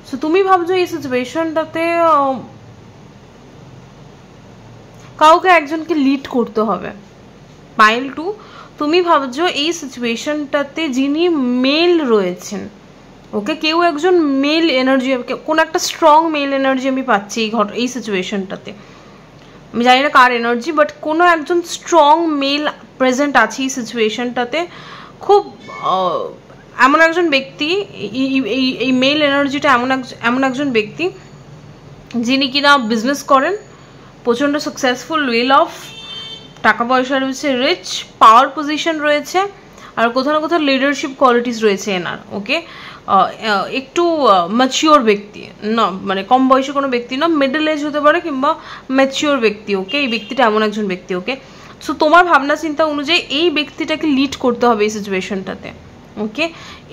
S1: সো তুমি ভাবছো এই সিচুয়েশনটাতে কাউকে একজনকে লিড করতে হবে। পাইল 2, তুমি ভাবছো এই সিচুয়েশনটাতে যিনি মেল রয়েছেন, ওকে, কেউ একজন মেল এনার্জি, কোনো একটা স্ট্রং মেল এনার্জি আমি পাচ্ছি এই সিচুয়েশনটাতে। আমি জানি না কার এনার্জি, বাট কোনো একজন স্ট্রং মেল প্রেজেন্ট আছে এই সিচুয়েশনটাতে। খুব এমন একজন ব্যক্তি, এই মেল এনার্জিটা এমন একজন ব্যক্তি যিনি কিনা বিজনেস করেন, প্রচণ্ড সাকসেসফুল, ওয়েল অফ, টাকা পয়সা রয়েছে, রিচ, পাওয়ার পজিশন রয়েছে, আর কোথাও না কোথাও লিডারশিপ কোয়ালিটিস রয়েছে এনার। ওকে, একটু ম্যাচিওর ব্যক্তি না, মানে কম বয়সী কোনো ব্যক্তি না, মিডল এজ হতে পারে কিংবা ম্যাচিওর ব্যক্তি, ওকে? এই ব্যক্তিটা এমন একজন ব্যক্তি, ওকে? সো তোমার ভাবনা চিন্তা অনুযায়ী এই ব্যক্তিটাকে লিড করতে হবে এই সিচুয়েশনটাতে, ওকে?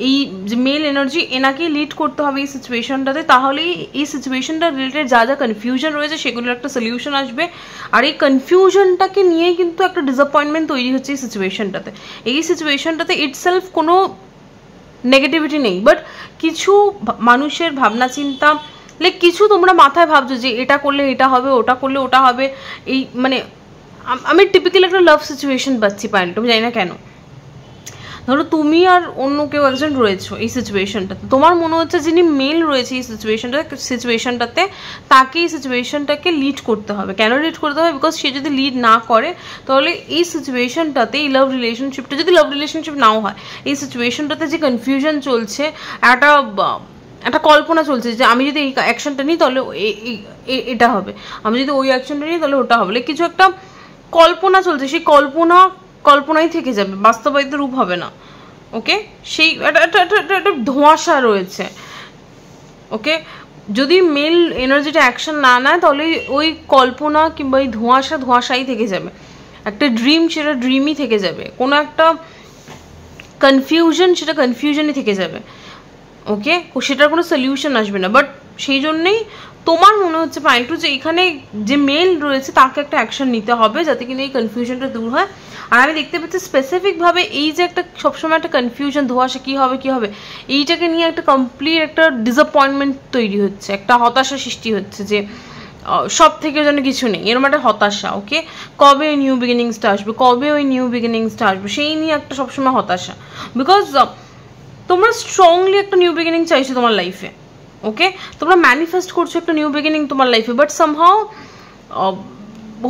S1: এই যে মেল এনার্জি এনাকেই লিড করতে হবে এই সিচুয়েশনটাতে, তাহলেই এই সিচুয়েশনটা রিলেটেড যা যা কনফিউশন রয়েছে সেগুলোর একটা সলিউশন আসবে। আর এই কনফিউশনটাকে নিয়েই কিন্তু একটা ডিসঅ্যাপয়েন্টমেন্ট তৈরি হচ্ছে এই সিচুয়েশনটাতে। এই সিচুয়েশনটাতে ইটসেলফ কোনো নেগেটিভিটি নেই, বাট কিছু মানুষের ভাবনা চিন্তা, লাইক কিছু তোমরা মাথায় ভাবছো যে এটা করলে এটা হবে, ওটা করলে ওটা হবে, এই মানে আমি টিপিক্যাল একটা লাভ সিচুয়েশন পাচ্ছি পাইলট, আমি জানি না কেন। ধরো তুমি আর অন্য কেউ একজন রয়েছো এই সিচুয়েশনটাতে, তোমার মনে হচ্ছে যিনি মেল রয়েছে এই সিচুয়েশনটাতে তাকে এই সিচুয়েশনটাকে লিড করতে হবে। কেন লিড করতে হবে? বিকজ সে যদি লিড না করে তাহলে এই সিচুয়েশনটাতে, এই লাভ রিলেশনশিপটা যদি লাভ রিলেশনশিপ নাও হয়, এই সিচুয়েশনটাতে যে কনফিউশন চলছে, একটা কল্পনা চলছে যে আমি যদি এই অ্যাকশনটা নিই তাহলে এটা হবে, আমি যদি ওই অ্যাকশনটা নিই তাহলে ওটা হবে, কিছু একটা কল্পনা চলছে, সেই কল্পনাই থেকে যাবে, বাস্তবায়িত রূপ হবে না, ওকে? সেই একটা ধোঁয়াশা রয়েছে, ওকে? যদি মেল এনার্জিটা অ্যাকশন না নেয় তাহলে ওই কল্পনা কিংবা ওই ধোঁয়াশাই থেকে যাবে, একটা ড্রিম সেটা ড্রিমই থেকে যাবে, কোনো একটা কনফিউশন সেটা কনফিউশনই থেকে যাবে, ওকে? সেটার কোনো সলিউশন আসবে না। বাট সেই জন্যেই তোমার মনে হচ্ছে পাইলটু যে এখানে যে মেল রয়েছে তাকে একটা অ্যাকশন নিতে হবে যাতে কিনা এই কনফিউশনটা দূর হয়। আর আমি দেখতে পাচ্ছি স্পেসিফিকভাবে এই যে একটা সবসময় একটা কনফিউশন, ধোঁয়াশা কী হবে এইটাকে নিয়ে একটা কমপ্লিট একটা ডিসঅ্যাপয়েন্টমেন্ট তৈরি হচ্ছে, একটা হতাশা সৃষ্টি হচ্ছে যে সব থেকে যেন কিছু নেই, এরকম একটা হতাশা, ওকে? কবে ওই নিউ বিগিনিংসটা আসবে সেই নিয়ে একটা সবসময় হতাশা, বিকজ তোমরা স্ট্রংলি একটা নিউ বিগিনিং চাইছো তোমার লাইফে, ওকে? তোমরা ম্যানিফেস্ট করছো একটা নিউ বিগিনিং তোমার লাইফে, বাট সামহাও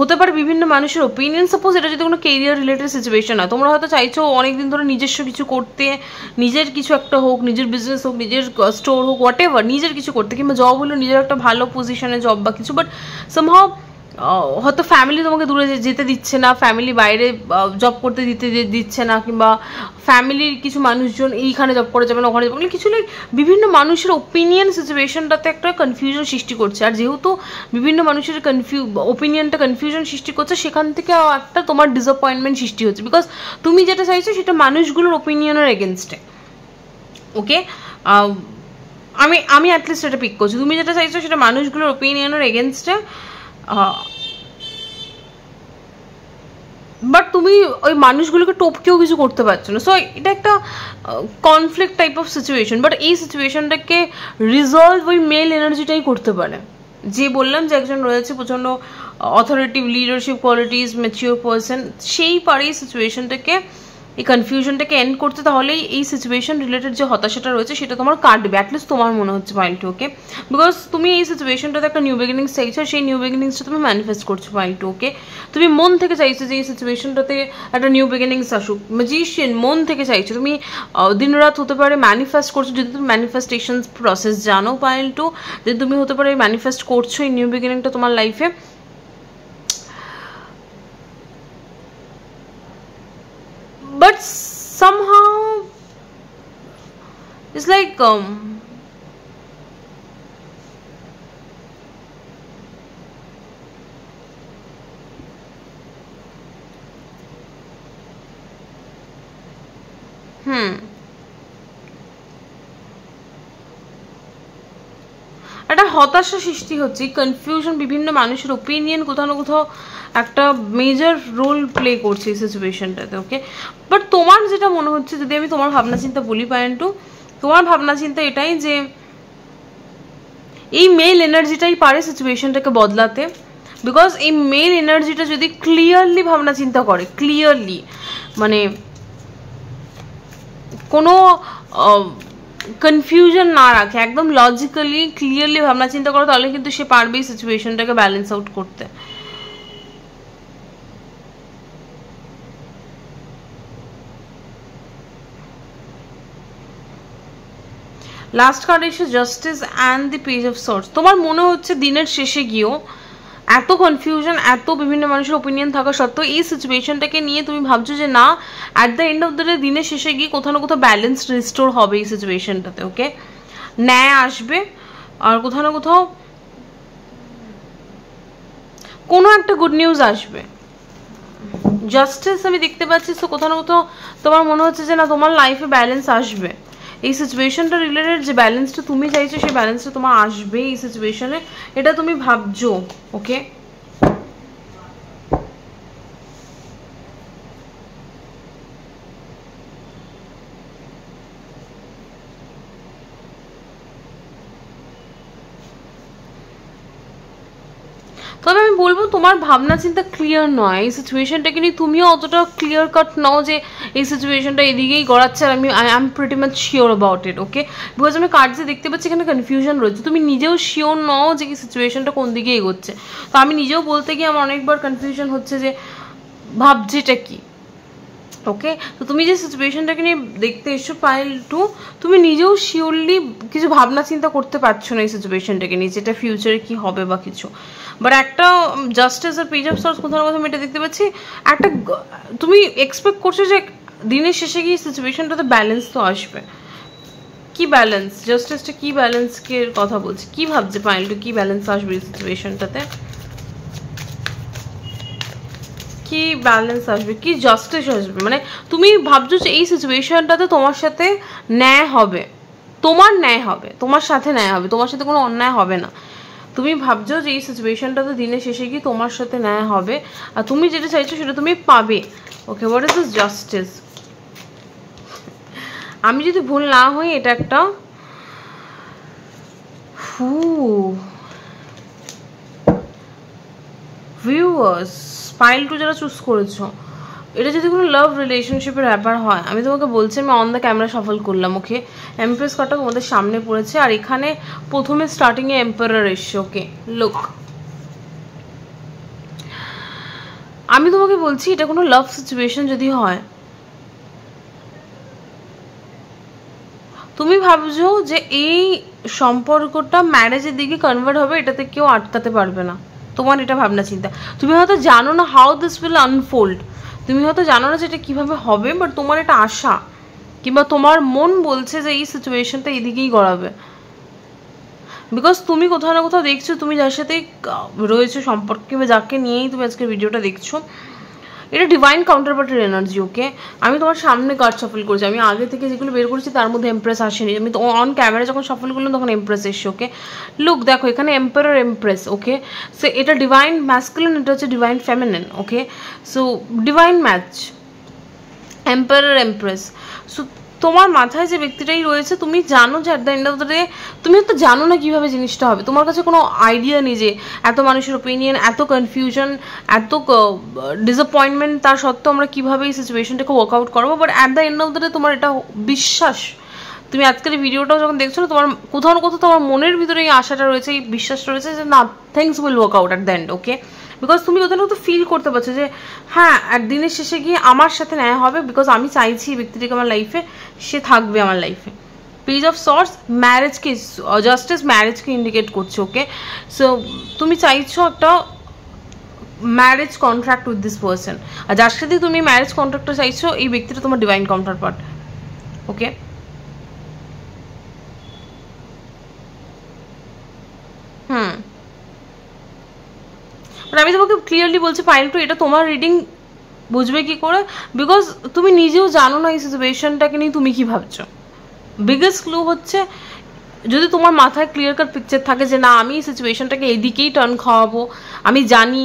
S1: হতে পারে বিভিন্ন মানুষের ওপিনিয়ন, সাপোজ এটা যদি কোনো কেরিয়ার রিলেটেড সিচুয়েশন হয়, তোমরা হয়তো চাইছো অনেকদিন ধরে নিজস্ব কিছু করতে, নিজের কিছু একটা হোক, নিজের বিজনেস হোক, নিজের স্টোর হোক, হোয়াট এভার, নিজের কিছু করতে, কিংবা জব হলো নিজের একটা ভালো পজিশনে জব বা কিছু, বাট সামহাও হয়তো ফ্যামিলি তোমাকে দূরে যেতে দিচ্ছে না, ফ্যামিলি বাইরে জব করতে দিচ্ছে না, কিংবা ফ্যামিলির কিছু মানুষজন এইখানে জব করে যাবে না, ওখানে যাবে, কিছু লাইক বিভিন্ন মানুষের ওপিনিয়ন সিচুয়েশনটাতে একটা কনফিউশন সৃষ্টি করছে। আর যেহেতু বিভিন্ন মানুষের ওপিনিয়নটা কনফিউশন সৃষ্টি করছে, সেখান থেকে একটা তোমার ডিসঅ্যাপয়েন্টমেন্ট সৃষ্টি হচ্ছে, বিকজ তুমি যেটা চাইছো সেটা মানুষগুলোর ওপিনিয়নের এগেনস্টে, ওকে? আমি অ্যাটলিস্ট এটা পিক করছি, তুমি যেটা চাইছো সেটা মানুষগুলোর ওপিনিয়নের এগেনস্টে, বাট তুমি ওই মানুষগুলোকে টপকেও কিছু করতে পারছো না। সো এটা একটা conflict type of situation, but এই সিচুয়েশনটাকে রিজলভ ওই মেল এনার্জিটাই করতে পারে, যে বললাম যে একজন রয়েছে প্রচণ্ড অথরিটিভ লিডারশিপ কোয়ালিটিস, ম্যাচিওর পার্সন, সেই পারে এই সিচুয়েশনটাকে, এই কনফিউশনটাকে এন্ড করতে। তাহলেই এই সিচুয়েশন রিলেটেড যে হতাশাটা রয়েছে সেটা তোমার কাটবে, অ্যাটলিস্ট তোমার মনে হচ্ছে পাইলটু, ওকে? বিকজ তুমি এই সিচুয়েশনটাতে একটা নিউ বিগিনিংস চাইছো, সেই নিউ বিগিনিংসটা তুমি ম্যানিফেস্ট করছো পাইলটু, ওকে? তুমি মন থেকে চাইছো যে এই সিচুয়েশনটাতে একটা নিউ বিগিনিংস আসুক, ম্যাজিশিয়ান মন থেকে চাইছো, তুমি দিনরাত হতে পারে ম্যানিফেস্ট করছো, যদি তুমি ম্যানিফেস্টেশন প্রসেস জানো পাইলটু, যদি তুমি হতে পারে ম্যানিফেস্ট করছো এই নিউ বিগিনিংটা তোমার লাইফে, but somehow it's like একটা হতাশা সৃষ্টি হচ্ছে, কনফিউশন, বিভিন্ন মানুষের ওপিনিয়ন কোথাও না কোথাও একটা মেজর রোল প্লে করছে এই সিচুয়েশনটাতে, ওকে? বাট তোমার যেটা মনে হচ্ছে, যদি আমি তোমার ভাবনা চিন্তা বলি পায়েন্টু, তোমার ভাবনা চিন্তা এটাই যে এই মেল এনার্জিটাই পারে সিচুয়েশনটাকে বদলাতে, বিকজ এই মেল এনার্জিটা যদি ক্লিয়ারলি ভাবনা চিন্তা করে, ক্লিয়ারলি মানে কোনো কনফিউশন না রাখে, একদম লজিক্যালি ক্লিয়ারলি ভাবনা চিন্তা করে, তাহলে কিন্তু সে পারবে এই সিচুয়েশনটাকে ব্যালেন্স আউট করতে। লাস্ট কার্ড এসে justice and the page of sorts. তোমার মনে হচ্ছে দিনের শেষে গিয়েও এত কনফিউশন, এত বিভিন্ন মানুষের ওপিনিয়ন থাকা সত্ত্বেও এই সিচুয়েশনটাকে নিয়ে তুমি ভাবছো যে না, at the end of the day দিনের শেষে গিয়ে কোথাও না কোথাও ব্যালেন্স রিস্টোর হবে এই সিচুয়েশনটাতে। ওকে, ন্যায় আসবে, আর কোথাও না কোথাও কোনো একটা গুড নিউজ আসবে, জাস্টিস আমি দেখতে পাচ্ছি। সো কোথাও না কোথাও তোমার মনে হচ্ছে যে না, তোমার লাইফে ব্যালেন্স আসবে, এই সিচুয়েশনটা রিলেটেড যে ব্যালেন্সটা তুমি চাইছো সেই ব্যালেন্সটা তোমার আসবে এই সিচুয়েশনে, এটা তুমি ভাবছো। ওকে, তবে আমি বলবো তোমার ভাবনা চিন্তা ক্লিয়ার নয় এই সিচুয়েশনটাকে নিয়ে, তুমিও অতটা ক্লিয়ার কাট নাও যে এই সিচুয়েশনটা এদিকেই গড়াচ্ছে, আর I am pretty much sure about it. Okay, because আমি কার্ডসে দেখতে পাচ্ছি এখানে কনফিউশন রয়েছে, তুমি নিজেও শিওর নও যে কি সিচুয়েশনটা কোন দিকে এগোচ্ছে। তো আমি নিজেও বলতে গিয়ে আমার অনেকবার কনফিউশন হচ্ছে যে ভাবছি এটা কি। ওকে, তো তুমি যে সিচুয়েশনটাকে নিয়ে দেখতে এসছো পাইল 2, তুমি নিজেও শিওরলি কিছু ভাবনা চিন্তা করতে পারছো না এই সিচুয়েশনটাকে নিয়ে, যেটা ফিউচারে কি হবে বা কিছু। বাট একটা জাস্টিস আর পেজ অফ সোর্স কোথাও না কোথাও আমি এটা দেখতে পাচ্ছি, একটা তুমি এক্সপেক্ট করছো যে দিনের শেষে গিয়ে সিচুয়েশনটাতে ব্যালেন্স তো আসবে। কি ব্যালেন্স? জাস্টিসটা কি ব্যালেন্সকে কথা বলছে, কি ভাবছে পাইল 2, কি ব্যালেন্স আসবে এই সিচুয়েশনটাতে, কি ব্যালেন্স আসবে, কি জাস্টিস আসবে? মানে তুমি ভাবছো যে এই সিচুয়েশনটাতে তোমার সাথে ন্যায় হবে, তোমার ন্যায় হবে, তোমার সাথে ন্যায় হবে, তোমার সাথে কোনো অন্যায় হবে না। তুমি ভাবছো যে এই সিচুয়েশনটাতে দিনের শেষে গিয়ে তোমার সাথে ন্যায় হবে, আর তুমি যেটা চাইছো সেটা তুমি পাবে। ওকে, হোয়াট ইজ দিস জাস্টিস? আমি যদি ভুল না হই এটা একটা ভিউয়ার্স পাইল 2 যারা চুজ করেছো, এটা যদি কোনো লাভ রিলেশনশিপের ব্যাপার হয়, আমি তোমাকে বলছি আমি অন দ্য ক্যামেরা সফল করলাম। ওকে, এমপ্রেস কার্ডটা তোমাদের সামনে পড়েছে, আর এখানে প্রথমে স্টার্টিংয়ে এম্পারার এসছে। ওকে, লুক, আমি তোমাকে বলছি এটা কোনো লাভ সিচুয়েশন যদি হয়, তুমি ভাবছো যে এই সম্পর্কটা ম্যারেজের দিকে কনভার্ট হবে, এটাতে কেউ আটকাতে পারবে না, তোমার এটা ভাবনা চিন্তা। তুমি হয়তো জানো না হাউ দিস উইল আনফোল্ড, তুমি হয়তো জানো না যে এটা কীভাবে হবে, বাট তোমার এটা আশা, কিংবা তোমার মন বলছে যে এই সিচুয়েশনটা এদিকেই গড়াবে। বিকজ তুমি কোথাও না কোথাও দেখছো, তুমি যার সাথে রয়েছে সম্পর্কে বা যাকে নিয়েই তুমি আজকে ভিডিওটা দেখছো, এটা ডিভাইন কাউন্টারপার্টের এনার্জি। ওকে, আমি তোমার সামনে কার্ড সফল করেছি, আমি আগে থেকে যেগুলো বের করেছি তার মধ্যে এমপ্রেস আসেনি, আমি তো অন ক্যামেরা যখন সফল করলাম তখন এমপ্রেস এসছে। ওকে, লুক দেখো এখানে এম্পারার এমপ্রেস। ওকে, সো এটা ডিভাইন ম্যাসকুলিন, এটা হচ্ছে divine feminine. Okay, so divine match, emperor empress. So তোমার মাথায় যে ব্যক্তিটাই রয়েছে, তুমি জানো যে at the end of the day তুমি হয়তো জানো না কীভাবে জিনিসটা হবে, তোমার কাছে কোনো আইডিয়া নেই যে এত মানুষের ওপিনিয়ন, এত কনফিউশন, এত ডিসঅ্যাপয়েন্টমেন্ট, তার সত্ত্বেও আমরা কীভাবে এই সিচুয়েশনটাকে ওয়ার্কআউট করবো। But at the end of the day তোমার এটা বিশ্বাস, তুমি আজকের এই ভিডিওটাও যখন দেখছো না, তোমার কোথাও না কোথাও তোমার মনের ভিতরে এই আশাটা রয়েছে, এই বিশ্বাসটা রয়েছে যে না, things will work out at the and. Okay, because তুমি কোথাও না কোথাও ফিল করতে পারছো যে হ্যাঁ, আর দিনের শেষে গিয়ে আমার সাথে ন্যায় হবে, বিকজ আমি চাইছি এই ব্যক্তিটিকে আমার লাইফে, সে থাকবে আমার লাইফে। পেজ অফ সোর্স ম্যারেজকে, জাস্টিস ম্যারেজকে ইন্ডিকেট করছে। ওকে, সো তুমি চাইছো একটা marriage contract with this person, আর যার সাথে তুমি ম্যারেজ কন্ট্রাক্টটা চাইছো এই ব্যক্তিটা তোমার ডিভাইন কাউন্টারপার্ট। ওকে, আমি তোমাকে ক্লিয়ারলি বলছি পাইল 2, এটা তোমার রিডিং বুঝবে কি করে, বিকজ তুমি নিজেও জানো না এই সিচুয়েশনটাকে নিয়ে তুমি কি ভাবছো। বিগেস্ট ক্লু হচ্ছে যদি তোমার মাথায় ক্লিয়ার কাট পিকচার থাকে যে না, আমি এই সিচুয়েশনটাকে এদিকেই টার্ন খাওয়াবো, আমি জানি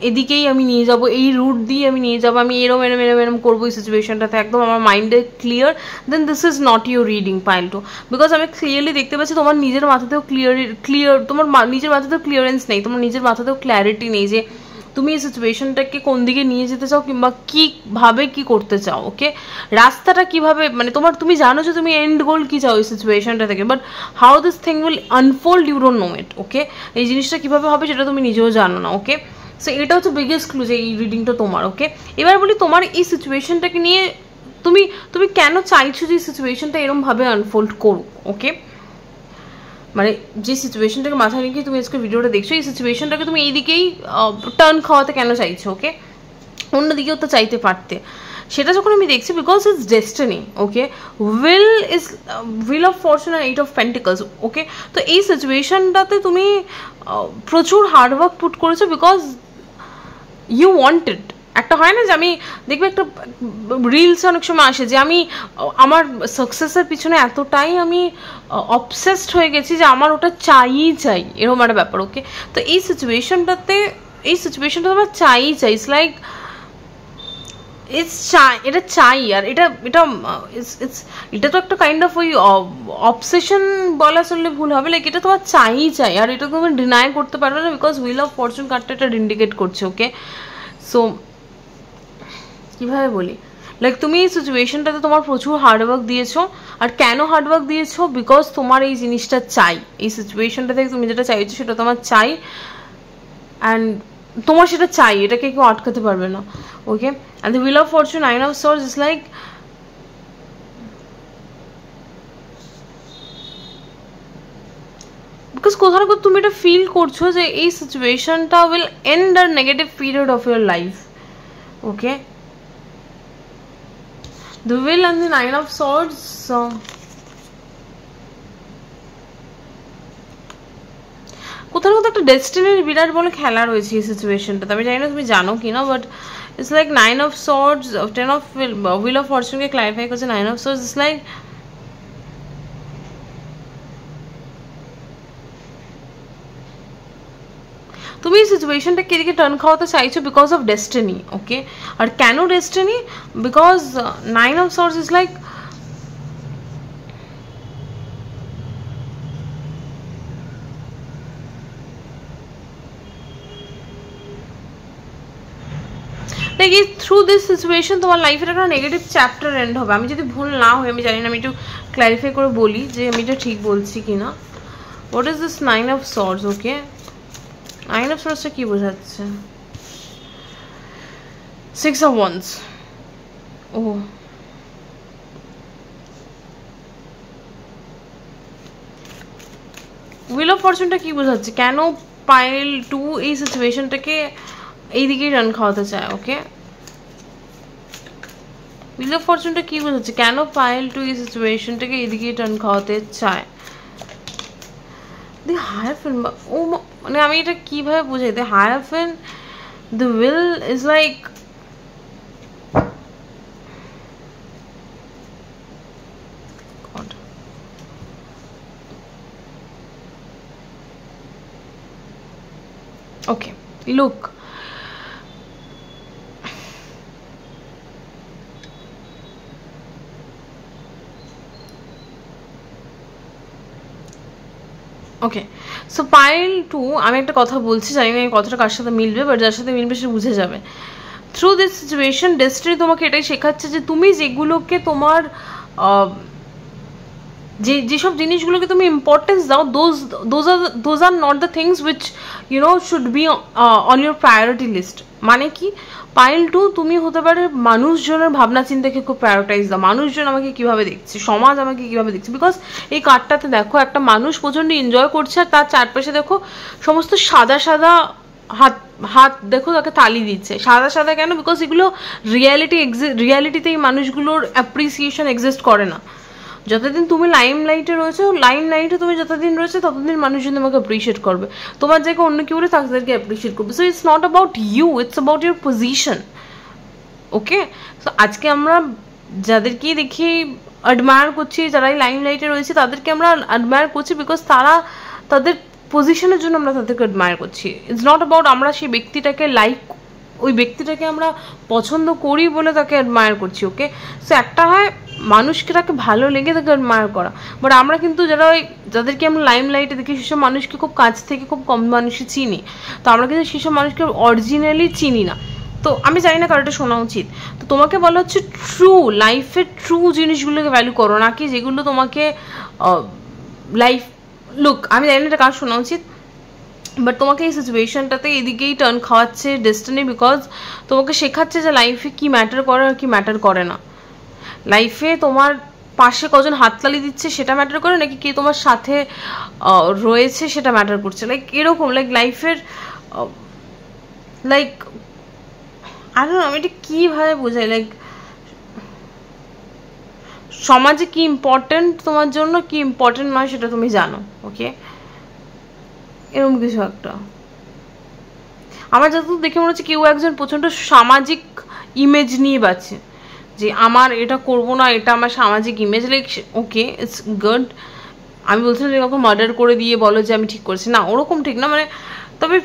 S1: এদিকেই আমি নিয়ে যাব, এই রুট দিয়ে আমি নিয়ে যাবো, আমি এরম এরম এরম এরম করবো এই সিচুয়েশনটাতে, একদম আমার মাইন্ডে clear, then this is not your reading pile 2। Because আমি ক্লিয়ারলি দেখতে পাচ্ছি তোমার নিজের মাথাতেও ক্লিয়ার তোমার নিজের মাথাতেও ক্লিয়ারেন্স নেই, তোমার নিজের মাথাতেও ক্ল্যারিটি নেই যে তুমি এই সিচুয়েশনটাকে কোন দিকে নিয়ে যেতে চাও, কিংবা কীভাবে কি করতে চাও। ওকে, রাস্তাটা কিভাবে, মানে তুমি জানো যে তুমি এন্ড গোল কী চাও এই সিচুয়েশনটা থেকে, but how this thing will unfold you don't know it. Okay, এই জিনিসটা কীভাবে হবে সেটা তুমি নিজেও জানো না। ওকে, সো এটা হচ্ছে বিগেস্ট ক্লু যে এই রিডিংটা তোমার। ওকে, এবার বলি তোমার এই সিচুয়েশনটাকে নিয়ে তুমি কেন চাইছো যে এই সিচুয়েশনটা এরমভাবে আনফোল্ড করুক। ওকে, মানে যে সিচুয়েশনটাকে মাথায় রেখে তুমি আজকে ভিডিওটা দেখছো, এই সিচুয়েশনটাকে তুমি এইদিকেই টার্ন খাওয়াতে কেন চাইছো? ওকে, অন্যদিকেও তো চাইতে পারতে। সেটা যখন আমি দেখছি, because it's destiny. Okay, wheel of fortune and 8 of pentacles. Okay, তো এই সিচুয়েশনটাতে তুমি প্রচুর হার্ডওয়ার্ক পুট করেছো, বিকজ ইউ ওয়ান্টেড। একটা হয় না যে আমি দেখবে একটা রিলস অনেক সময় আসে যে আমি আমার সাকসেসের পিছনে এতটাই আমি অবসেসড হয়ে গেছি যে আমার ওটা চাই, এরকম একটা ব্যাপার। ওকে, তো এই সিচুয়েশনটা আমার চাই। ইটস লাইক এটা চাই, আর এটা তো একটা কাইন্ড অফ ওই অবসেশন বলা চললে ভুল হবে। লাইক এটা তোমার চাই, আর এটা তুমি ডিনাই করতে পারবে না, বিকজ হুইল অফ ফরচুন কার্ডটা এটা ইন্ডিকেট করছে। ওকে, সো কিভাবে বলি, লাইক তুমি এই সিচুয়েশনটাতে তোমার প্রচুর হার্ডওয়ার্ক দিয়েছো। আর কেন হার্ডওয়ার্ক দিয়েছো? বিকজ তোমার এই জিনিসটা চাই। এই সিচুয়েশনটা থেকে তুমি যেটা চাইছো সেটা তোমার চাই, অ্যান্ড তোমার সেটা চাই, এটাকে কেউ আটকাতে পারবে না। Okay, and the wheel of fortune, 9 of swords is like because কোথাও না কোথাও তুমি এটা ফিল করছো যে এই সিচুয়েশনটা will end a negative period of your life. Okay, the will and the 9 of swords, কোথাও কোথাও একটা ডেস্টিনির বিরাট বড় খেলা রয়েছে এই সিচুয়েশনটাতে। আমি জানি না তুমি জানো কি না, but it's like 9 of swords, 10 of wheel of fortune K clarify করছে। 9 of swords ইটস লাইক তুমি এই সিচুয়েশনটাকে এদিকে টার্ন খাওয়াতে চাইছো বিকজ অফ ডেস্টিনি। ওকে, আর কেন destiny? Because 9 of swords is like এই থ্রু দিস সিচুয়েশন তোমার লাইফের একটা নেগেটিভ চ্যাপ্টার এন্ড হবে। আমি যদি ভুল না হই, আমি জানি না, আমি একটু ক্ল্যারিফাই করে বলি যে আমি এটা ঠিক বলছি কিনা। What is this 9 of swords? Okay, 9 of swords কি বোঝাচ্ছে? 6 of wands। ও, হুইল অফ ফরচুনটা কি বোঝাচ্ছে? কেন পাইল 2 এই সিচুয়েশনটাকে এইদিকেই রান খাওয়াতে চায়? ওকে, হুইল অফ ফরচুনটা কি বোঝাচ্ছে? কেন পাইল 2 এই সিচুয়েশনটাকে এইদিকেই টার্ন খাওয়াতে চায়? দি হায়ারফ্যান্ট, ও মানে আমি এটা কিভাবে বোঝাই? The hierophant, the will is like God. Okay, look, okay, so pile 2, আমি একটা কথা বলছি, জানি না এই কথাটা কার সাথে মিলবে, বাট যার সাথে মিলবে সে বুঝে যাবে। থ্রু দিস সিচুয়েশন ডেস্টিনি তোমাকে এটাই শেখাচ্ছে যে তুমি যেগুলোকে তোমার যেসব জিনিসগুলোকে তুমি ইম্পর্টেন্স দাও, those are not the things which should be on your priority list. মানে কি, পাইল 2 তুমি হতে পারে মানুষজনের ভাবনা চিন্তাকে খুব প্রায়োরিটাইজ দাও। মানুষজন আমাকে কিভাবে দেখছে, সমাজ আমাকে কিভাবে দেখছে। বিকজ এই কার্ডটাতে দেখো একটা মানুষ প্রচণ্ড এনজয় করছে, আর তার চারপাশে দেখো সমস্ত সাদা সাদা হাত দেখো তাকে তালি দিচ্ছে। সাদা সাদা কেন? বিকজ এগুলো রিয়ালিটিতে এই মানুষগুলোর অ্যাপ্রিসিয়েশন এক্সিস্ট করে না। যতদিন তুমি লাইমলাইটে রয়েছো, লাইমলাইটে তুমি যতদিন রয়েছে ততদিন মানুষজন তোমাকে অ্যাপ্রিসিয়েট করবে। তোমার জায়গায় অন্য কেউ তাদেরকে অ্যাপ্রিসিয়েট করবে। So it's not about you, it's about your position. Okay, so আজকে আমরা যাদেরকেই দেখি অ্যাডমায়ার করছি, যারা এই লাইমলাইটে রয়েছে তাদেরকে আমরা অ্যাডমায়ার করছি বিকজ তারা তাদের পজিশনের জন্য আমরা তাদেরকে অ্যাডমায়ার করছি। ইটস নট অ্যাবাউট আমরা সেই ব্যক্তিটাকে ওই ব্যক্তিটাকে আমরা পছন্দ করি বলে তাকে অ্যাডমায়ার করছি। ওকে, সো একটা হয় মানুষকে তাকে ভালো লেগে তাকে অ্যাডমায়ার করা, বাট আমরা কিন্তু যাদেরকে আমরা লাইমলাইটে দেখি সেসব মানুষকে খুব কাছ থেকে খুব কম মানুষই চিনি। তো আমরা কিন্তু সেসব মানুষকে অরিজিনালি চিনি না। তো আমি জানি না কারো এটা শোনা উচিত। তো তোমাকে বলা হচ্ছে ট্রু লাইফের ট্রু জিনিসগুলোকে ভ্যালু করো, নাকি যেগুলো তোমাকে লাইফ লুক, আমি জানি না এটা কার শোনা উচিত, বাট তোমাকে এই সিচুয়েশনটাতে এদিকেই টার্ন খাওয়াচ্ছে ডেস্টিনি, বিকজ তোমাকে শেখাচ্ছে যে লাইফে কি ম্যাটার করে আর কি ম্যাটার করে না। লাইফে তোমার পাশে কজন হাততালি দিচ্ছে সেটা ম্যাটার করে, নাকি কে তোমার সাথে রয়েছে সেটা ম্যাটার করছে? লাইক এরকম, লাইক লাইফের লাইক আমি এটা কীভাবে বোঝাই, লাইক সমাজে কি ইম্পর্টেন্ট তোমার জন্য, কি ইম্পর্টেন্ট নয় সেটা তুমি জানো, ওকে? এরকম কিছু একটা আমার যতদূর দেখে মনে হচ্ছে কেউ একজন প্রচণ্ড সামাজিক ইমেজ নিয়ে বাঁচে, যে আমার এটা করব না, এটা আমার সামাজিক image. Like okay, it's good, আমি বলছি না যে কাউকে মার্ডার করে দিয়ে বলো যে আমি ঠিক করছি, না ওরকম ঠিক না, মানে তবে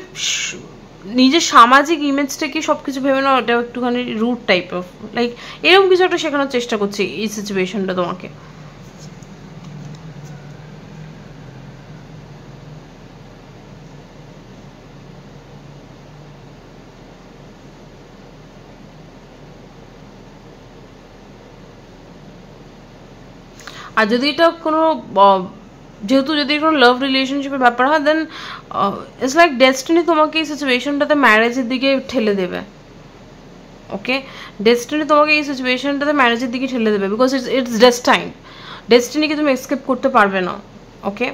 S1: নিজের সামাজিক ইমেজটাকে সব কিছু ভেবে না, ওটা একটুখানি রুট টাইপ অফ, লাইক এরকম কিছু একটা শেখানোর চেষ্টা করছি এই সিচুয়েশনটা তোমাকে। আর যদি এটা কোনো যেহেতু যদি কোনো লাভ রিলেশনশিপের ব্যাপার হয়, দেন ইটস লাইক ডেস্টিনি তোমাকে এই সিচুয়েশনটাতে ম্যারেজের দিকে ঠেলে দেবে, ওকে? ডেস্টিনি তোমাকে এই সিচুয়েশনটাতে ম্যারেজের দিকে ঠেলে দেবে, বিকজ ইটস ডেস্টাইন। ডেস্টিনিকে তুমি এসকেপ করতে পারবে না, ওকে?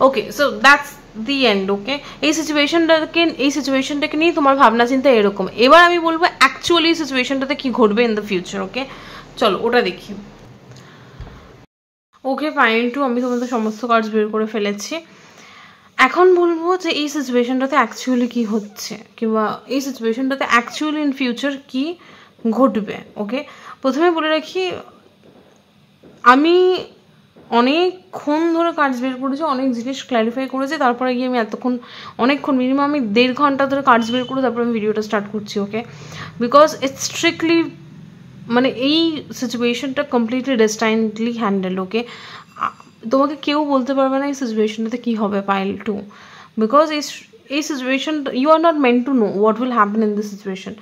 S1: ওকে, সো দ্যাটস দি এন্ড, ওকে? এই সিচুয়েশনটাকে নিয়ে তোমার ভাবনা চিন্তা এরকম। এবার আমি বলবো অ্যাকচুয়ালি এই সিচুয়েশনটাতে কি ঘটবে ইন দ্য ফিউচার, ওকে? চলো ওটা দেখি। ওকে ফাইন, টু আমি তোমাদের সমস্ত কার্ডস বের করে ফেলেছি। এখন বলবো যে এই সিচুয়েশনটাতে অ্যাকচুয়ালি কি হচ্ছে, কিংবা এই সিচুয়েশনটাতে অ্যাকচুয়ালি ইন ফিউচার কি ঘটবে, ওকে? প্রথমে বলে রাখি, আমি অনেকক্ষণ ধরে কার্ডস বের করেছি, অনেক জিনিস ক্ল্যারিফাই করেছি, তারপরে গিয়ে আমি অনেকক্ষণ মিনিমাম আমি 1.5 ঘন্টা ধরে কার্ডস বের করে তারপরে আমি ভিডিওটা স্টার্ট করছি, ওকে? বিকজ ইটস স্ট্রিক্টলি, মানে এই সিচুয়েশনটা কমপ্লিটলি ডেস্টাইনলি হ্যান্ডেল, ওকে? তোমাকে কেউ বলতে পারবে না এই সিচুয়েশনটাতে কী হবে, পাইল টু, বিকজ এই situation you are not meant to know what will happen in this situation.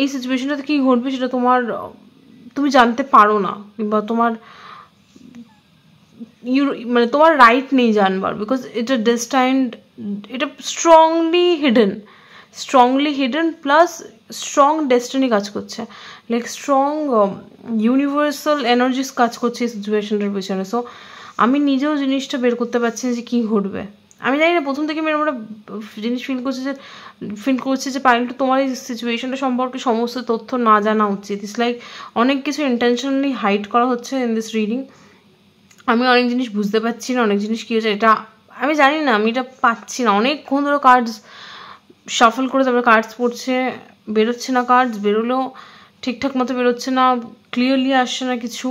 S1: এই সিচুয়েশনটাতে কী ঘটবে সেটা তুমি জানতে পারো না, কিংবা মানে তোমার রাইট নেই জানবার, বিকজ এটা ডেস্টাইন্ড, এটা strongly hidden plus strong destiny কাজ করছে, লাইক স্ট্রং ইউনিভার্সাল এনার্জিস কাজ করছে এই সিচুয়েশনটার পিছনে। সো আমি নিজেও জিনিসটা বের করতে পারছি না যে কী ঘটবে। আমি জানি না, প্রথম থেকে আমি এরকম একটা জিনিস ফিল করছি যে পাইলটু তোমার এই সিচুয়েশনটা সম্পর্কে সমস্ত তথ্য না জানা উচিত। ইটস লাইক অনেক কিছু ইন্টেনশনালি হাইড করা হচ্ছে ইন দিস রিডিং। আমি অনেক জিনিস বুঝতে পারছি না, অনেক জিনিস কী হচ্ছে এটা আমি জানি না, আমি এটা পাচ্ছি না। অনেকক্ষণ ধরে কার্ডস শাফল করে তারপরে কার্ডস পড়ছে, বেরোচ্ছে না, কার্ডস বেরোলেও ঠিকঠাক মতো বেরোচ্ছে না, ক্লিয়ারলি আসছে না কিছু।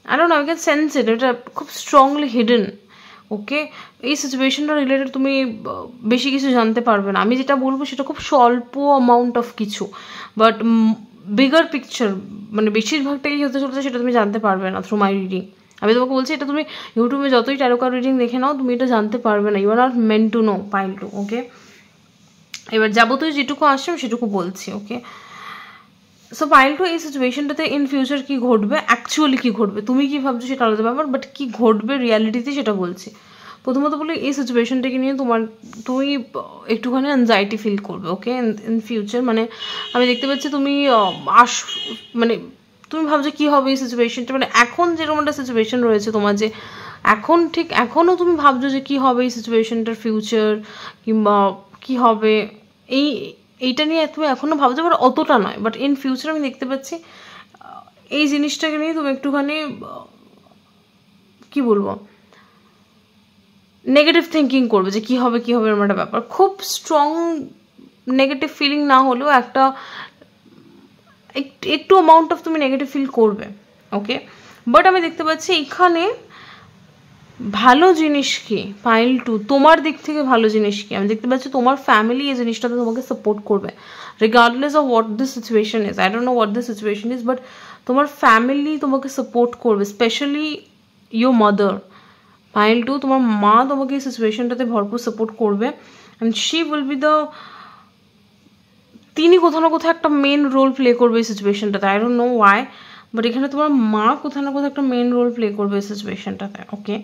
S1: I don't no, I can sense it, এটা খুব স্ট্রংলি হিডেন, ওকে? এই সিচুয়েশনটা রিলেটেড তুমি বেশি কিছু জানতে পারবে না। আমি যেটা বলবো সেটা খুব স্বল্প অ্যামাউন্ট অফ কিছু, বাট বিগার পিকচার, মানে বেশিরভাগটাই হতে চলছে সেটা তুমি জানতে পারবে না থ্রু মাই রিডিং। আমি তোমাকে বলছি, এটা তুমি ইউটিউবে যতই ট্যারো কার্ড রিডিং দেখে নাও, তুমি এটা জানতে পারবে না। You are not meant to know, pile two, okay? এবার যাবতীয় যেটুকু আসছে আমি সেটুকু বলছি, ওকে? সো পাইল টু, এই সিচুয়েশনটাতে ইন ফিউচার কী ঘটবে, অ্যাকচুয়ালি কী ঘটবে, তুমি কী ভাবছো সেটা আলাদা ব্যাপার, বাট কী ঘটবে রিয়ালিটিতে সেটা বলছি। প্রথমত বলি, এই সিচুয়েশনটাকে নিয়ে তুমি একটুখানি অ্যাংজাইটি ফিল করবে, ওকে? ইন ফিউচার, মানে আমি দেখতে পাচ্ছি তুমি মানে তুমি ভাবছো কী হবে এই সিচুয়েশনটা, মানে এখন যেরকম একটা সিচুয়েশন রয়েছে তোমার, যে এখনও তুমি ভাবছো যে কী হবে এই সিচুয়েশনটার ফিউচার, কিংবা কী হবে এইটা নিয়ে তুমি এখনও ভাবছো, বাট অতটা নয়। বাট ইন ফিউচার আমি দেখতে পাচ্ছি এই জিনিসটাকে নিয়ে তুমি একটুখানি কী বলবো, নেগেটিভ থিঙ্কিং করবে যে কী হবে এরকম একটা ব্যাপার। খুব স্ট্রং নেগেটিভ ফিলিং না হলেও একটু অ্যামাউন্ট অফ তুমি নেগেটিভ ফিল করবে, ওকে? বাট আমি দেখতে পাচ্ছি এখানে ভালো জিনিস কি, পাইল টু তোমার দিক থেকে ভালো জিনিস কি, আমি দেখতে পাচ্ছি তোমার ফ্যামিলি এই জিনিসটাতে তোমাকে সাপোর্ট করবে, regardless of what this situation is. I don't know what this situation is, but তোমার ফ্যামিলি তোমাকে সাপোর্ট করবে, specially your mother. Pile two, তোমার মা তোমাকে এই সিচুয়েশনটাতে ভরপুর সাপোর্ট করবে, অ্যান্ড শি উইল বি তিনি কোথাও না কোথাও একটা মেন রোল প্লে করবে এই সিচুয়েশনটাতে। I don't know why, but এখানে তোমার মা কোথাও না কোথাও একটা মেন রোল প্লে করবে এই সিচুয়েশনটাতে, ওকে?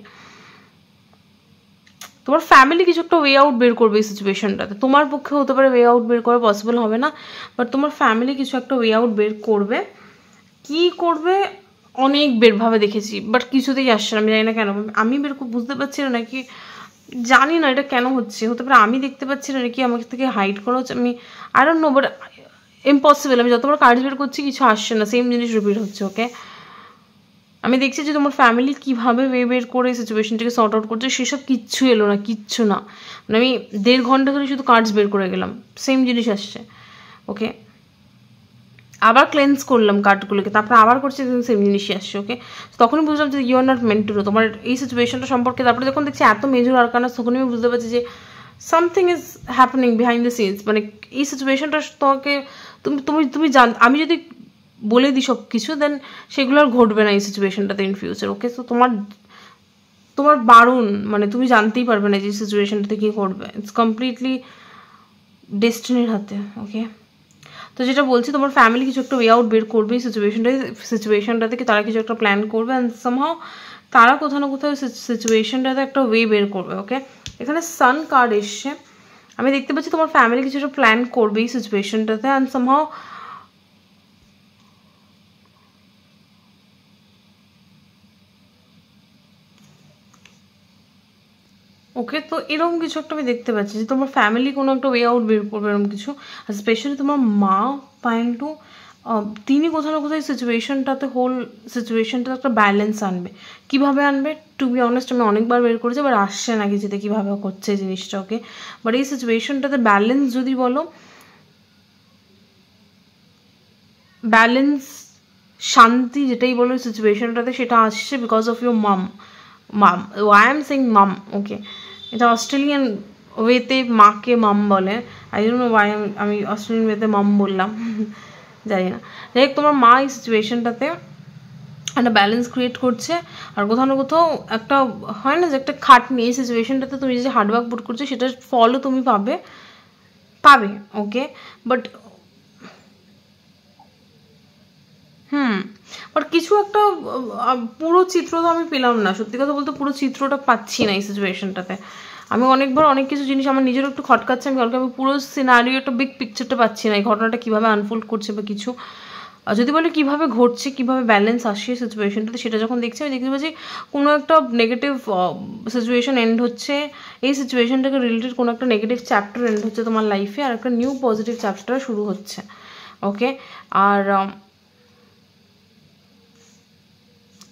S1: তোমার ফ্যামিলি কিছু একটা ওয়ে আউট বের করবে এই সিচুয়েশনটাতে। তোমার পক্ষে হতে পারে ওয়ে আউট বের করা পসিবল হবে না, বাট তোমার ফ্যামিলি কিছু একটা ওয়ে আউট বের করবে। কি করবে অনেক বেরভাবে দেখেছি, বাট কিছুতেই আসছে না। আমি জানি না কেন, আমি বুঝতে পারছি না নাকি, জানি না এটা কেন হচ্ছে। হতে পারে আমি দেখতে পাচ্ছি না নাকি আমাকে থেকে হাইড করা হচ্ছে, আমি I don't no, but impossible. আমি যতবার কার্ড বের করছি কিছু আসছে না, সেম জিনিস রিপিট হচ্ছে। ওকে, আমি দেখছি যে তোমার ফ্যামিলি কীভাবে বের করে সিচুয়েশনটাকে সর্ট আউট করছে, সেসব কিচ্ছু এলো না, কিচ্ছু না। মানে আমি 1.5 ঘন্টা ধরে শুধু কার্ডস বের করে গেলাম, সেম জিনিস আসছে। ওকে, আবার ক্লেন্স করলাম কার্ডগুলোকে, তারপরে আবার করছি সেম জিনিসই আসছে। ওকে, তখনই বুঝলাম যে you are not meant to know তোমার এই সিচুয়েশনটা সম্পর্কে। তারপরে যখন দেখছি এত মেজর আরকানা, তখনই আমি বুঝতে পারছি যে something is happening behind the scenes. মানে এই সিচুয়েশনটা তোমাকে তুমি আমি যদি বলে দিই সব কিছু, দেন সেগুলো আর ঘটবে না এই সিচুয়েশনটাতে ইন ফিউচার। ওকে, তো তোমার বারণ, মানে তুমি জানতেই পারবে না যে সিচুয়েশনটাতে কী ঘটবে। ইটস কমপ্লিটলি ডেস্টিনির হাতে। ওকে, তো যেটা বলছি, তোমার ফ্যামিলি কিছু একটা ওয়ে আউট বের করবে এই সিচুয়েশনটা থেকে, তারা কিছু একটা প্ল্যান করবে, অ্যান্ড সামহাও তারা কোথাও না কোথাও সিচুয়েশনটাতে একটা ওয়ে বের করবে। ওকে, এখানে সান কার্ড এসছে, আমি দেখতে পাচ্ছি তোমার ফ্যামিলি কিছু একটা প্ল্যান করবে এই সিচুয়েশনটাতে, অ্যান্ড সামহাও ওকে, তো এরকম কিছু একটা আমি দেখতে পাচ্ছি যে তোমার ফ্যামিলি কোনো একটা ওয়ে আউট বের করবে এরকম কিছু। আর স্পেশালি তোমার মা পাইন্টু, তিনি কোথাও না কোথাও সিচুয়েশনটাতে, হোল সিচুয়েশনটাতে একটা ব্যালেন্স আনবে। কীভাবে আনবে, টু বি অনেস্ট আমি অনেকবার বের করেছি, বাট আসছে না কিছুতে কীভাবে করছে জিনিসটা। ওকে, বাট এই সিচুয়েশনটাতে ব্যালেন্স যদি বলো, ব্যালেন্স, শান্তি যেটাই বলো সিচুয়েশনটাতে, সেটা আসছে because of your mum. I am saying mum. Okay, এটা অস্ট্রেলিয়ান ওয়েতে মাকে মাম বলে। আই ডোন্ট নো ওয়াই আমি অস্ট্রেলিয়ান ওয়েতে মাম বললাম, জানি না। যাই হোক, তোমার মা এই সিচুয়েশনটাতে একটা ব্যালেন্স ক্রিয়েট করছে। আর কোথাও না কোথাও একটা হয় না যে একটা খাটনি, এই সিচুয়েশনটাতে তুমি যে হার্ডওয়ার্ক পুট করছো সেটার ফলও তুমি পাবে। ওকে, বাট বাট কিছু একটা পুরো চিত্র তো আমি পেলাম না, সত্যি কথা বলতে পুরো চিত্রটা পাচ্ছি না এই সিচুয়েশনটাতে। আমি অনেকবার অনেক কিছু জিনিস আমার নিজেরও একটু খটকাচ্ছে, আমি পুরো সিনারিও একটা বিগ পিকচারটা পাচ্ছি না, এই ঘটনাটা কীভাবে আনফোল্ড করছে বা কিছু। যদি বলে কীভাবে ঘটছে, কীভাবে ব্যালেন্স আসছে সিচুয়েশনটাতে, সেটা যখন দেখছি আমি দেখতে পাচ্ছি কোনো একটা নেগেটিভ সিচুয়েশন এন্ড হচ্ছে, এই সিচুয়েশনটাকে রিলেটেড কোনো একটা নেগেটিভ চ্যাপ্টার এন্ড হচ্ছে তোমার লাইফে, আর একটা নিউ পজিটিভ চ্যাপ্টার শুরু হচ্ছে। ওকে, আর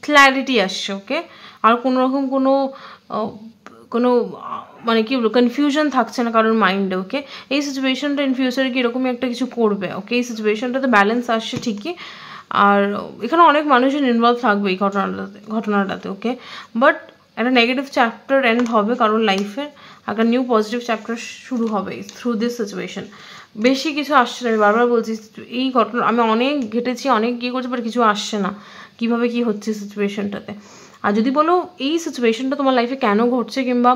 S1: ক্ল্যারিটি আসছে। ওকে, আর কোনো রকম কোনো মানে কি বলবো, কনফিউশন থাকছে না কারোর মাইন্ডে। ওকে, এই সিচুয়েশনটা ইন ফিউচারে কি এরকমই একটা কিছু করবে। ওকে, এই সিচুয়েশনটাতে ব্যালেন্স আসছে ঠিকই, আর এখানে অনেক মানুষের ইনভলভ থাকবে এই ঘটনাটাতে। ওকে, বাট একটা নেগেটিভ চ্যাপ্টার এন্ড হবে কারোর লাইফের, একটা নিউ পজিটিভ চ্যাপ্টার শুরু হবে থ্রু দিস সিচুয়েশন। বেশি কিছু আসছে না, আমি বারবার বলছি এই ঘটনা আমি অনেক ঘেটেছি, অনেক করছি, বাট কিছু আসছে না কীভাবে কী হচ্ছে সিচুয়েশনটাতে। আর যদি বলো এই সিচুয়েশনটা তোমার লাইফে কেন ঘটছে, কিংবা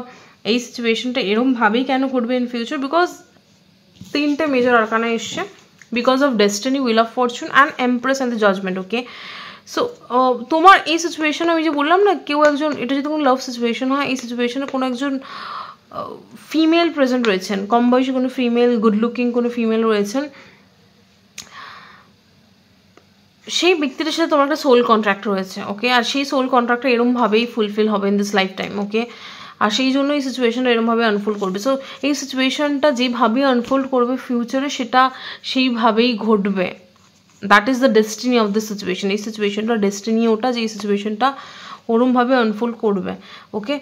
S1: এই সিচুয়েশনটা এরমভাবেই কেন ঘটবে ইন ফিউচার, বিকজ 3টে মেজর আরকানা এসছে, because of destiny, wheel of fortune and empress and the judgement. Okay, so তোমার এই সিচুয়েশনে আমি যে বললাম না, কেউ একজন, এটা যদি কোনো লাভ সিচুয়েশন হয়, এই সিচুয়েশনে কোনো একজন ফিমেল প্রেজেন্ট রয়েছেন, কম বয়সী কোনো ফিমেল, গুড লুকিং কোনো ফিমেল রয়েছেন, সেই ব্যক্তিটার সাথে তোমার একটা সোল কন্ট্রাক্ট রয়েছে। ওকে, আর সেই সোল কন্ট্রাক্টটা এরমভাবেই ফুলফিল হবে ইন দিস লাইফ টাইম। ওকে, আর সেই জন্য এই সিচুয়েশনটা এরমভাবে আনফোল্ড করবে। সো এই সিচুয়েশনটা যেভাবেই আনফোল্ড করবে ফিউচারে, সেটা সেইভাবেই ঘটবে। That is the destiny of this situation. এই সিচুয়েশনটা ডেস্টিনি ওটা, যে এই সিচুয়েশনটা ওরমভাবে আনফোল্ড করবে। ওকে,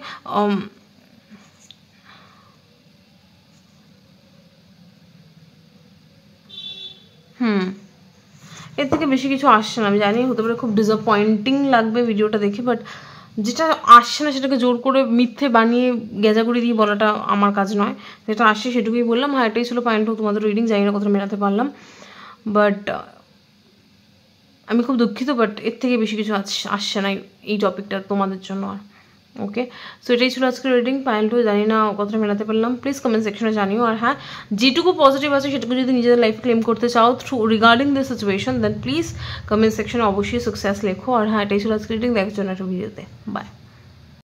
S1: এর থেকে বেশি কিছু আসছে না। আমি জানি হতে পারে খুব ডিসঅ্যাপয়েন্টিং লাগবে ভিডিওটা দেখে, বাট যেটা আসছে না সেটাকে জোর করে মিথ্যে বানিয়ে গেজাগুড়ি দিয়ে বলাটা আমার কাজ নয়। যেটা আসছে সেটুকুই বললাম। হ্যাঁ, এটাই ছিল পয়েন্ট তোমাদের রিডিং, জানি না কতটা মেলাতে পারলাম, বাট আমি খুব দুঃখিত, বাট এর থেকে বেশি কিছু আসছে না এই টপিকটা তোমাদের জন্য আর। ওকে, সো এটাই ছিল আজকে রিডিং। পয়েন্ট জানি না কতটা মেলাতে পারলাম, প্লিজ কমেন্ট সেকশনে জানিও। আর হ্যাঁ, যেটুকু পজিটিভ আছে সেটুকু যদি নিজেদের লাইফ ক্লেম করতে চাও through regarding this situation, then please comment সেকশনে অবশ্যই সাকসেস লেখো। আর হ্যাঁ, এটাই ছিল আজকে রিডিং। দেখার জন্য একটা ভিডিওতে, বাই।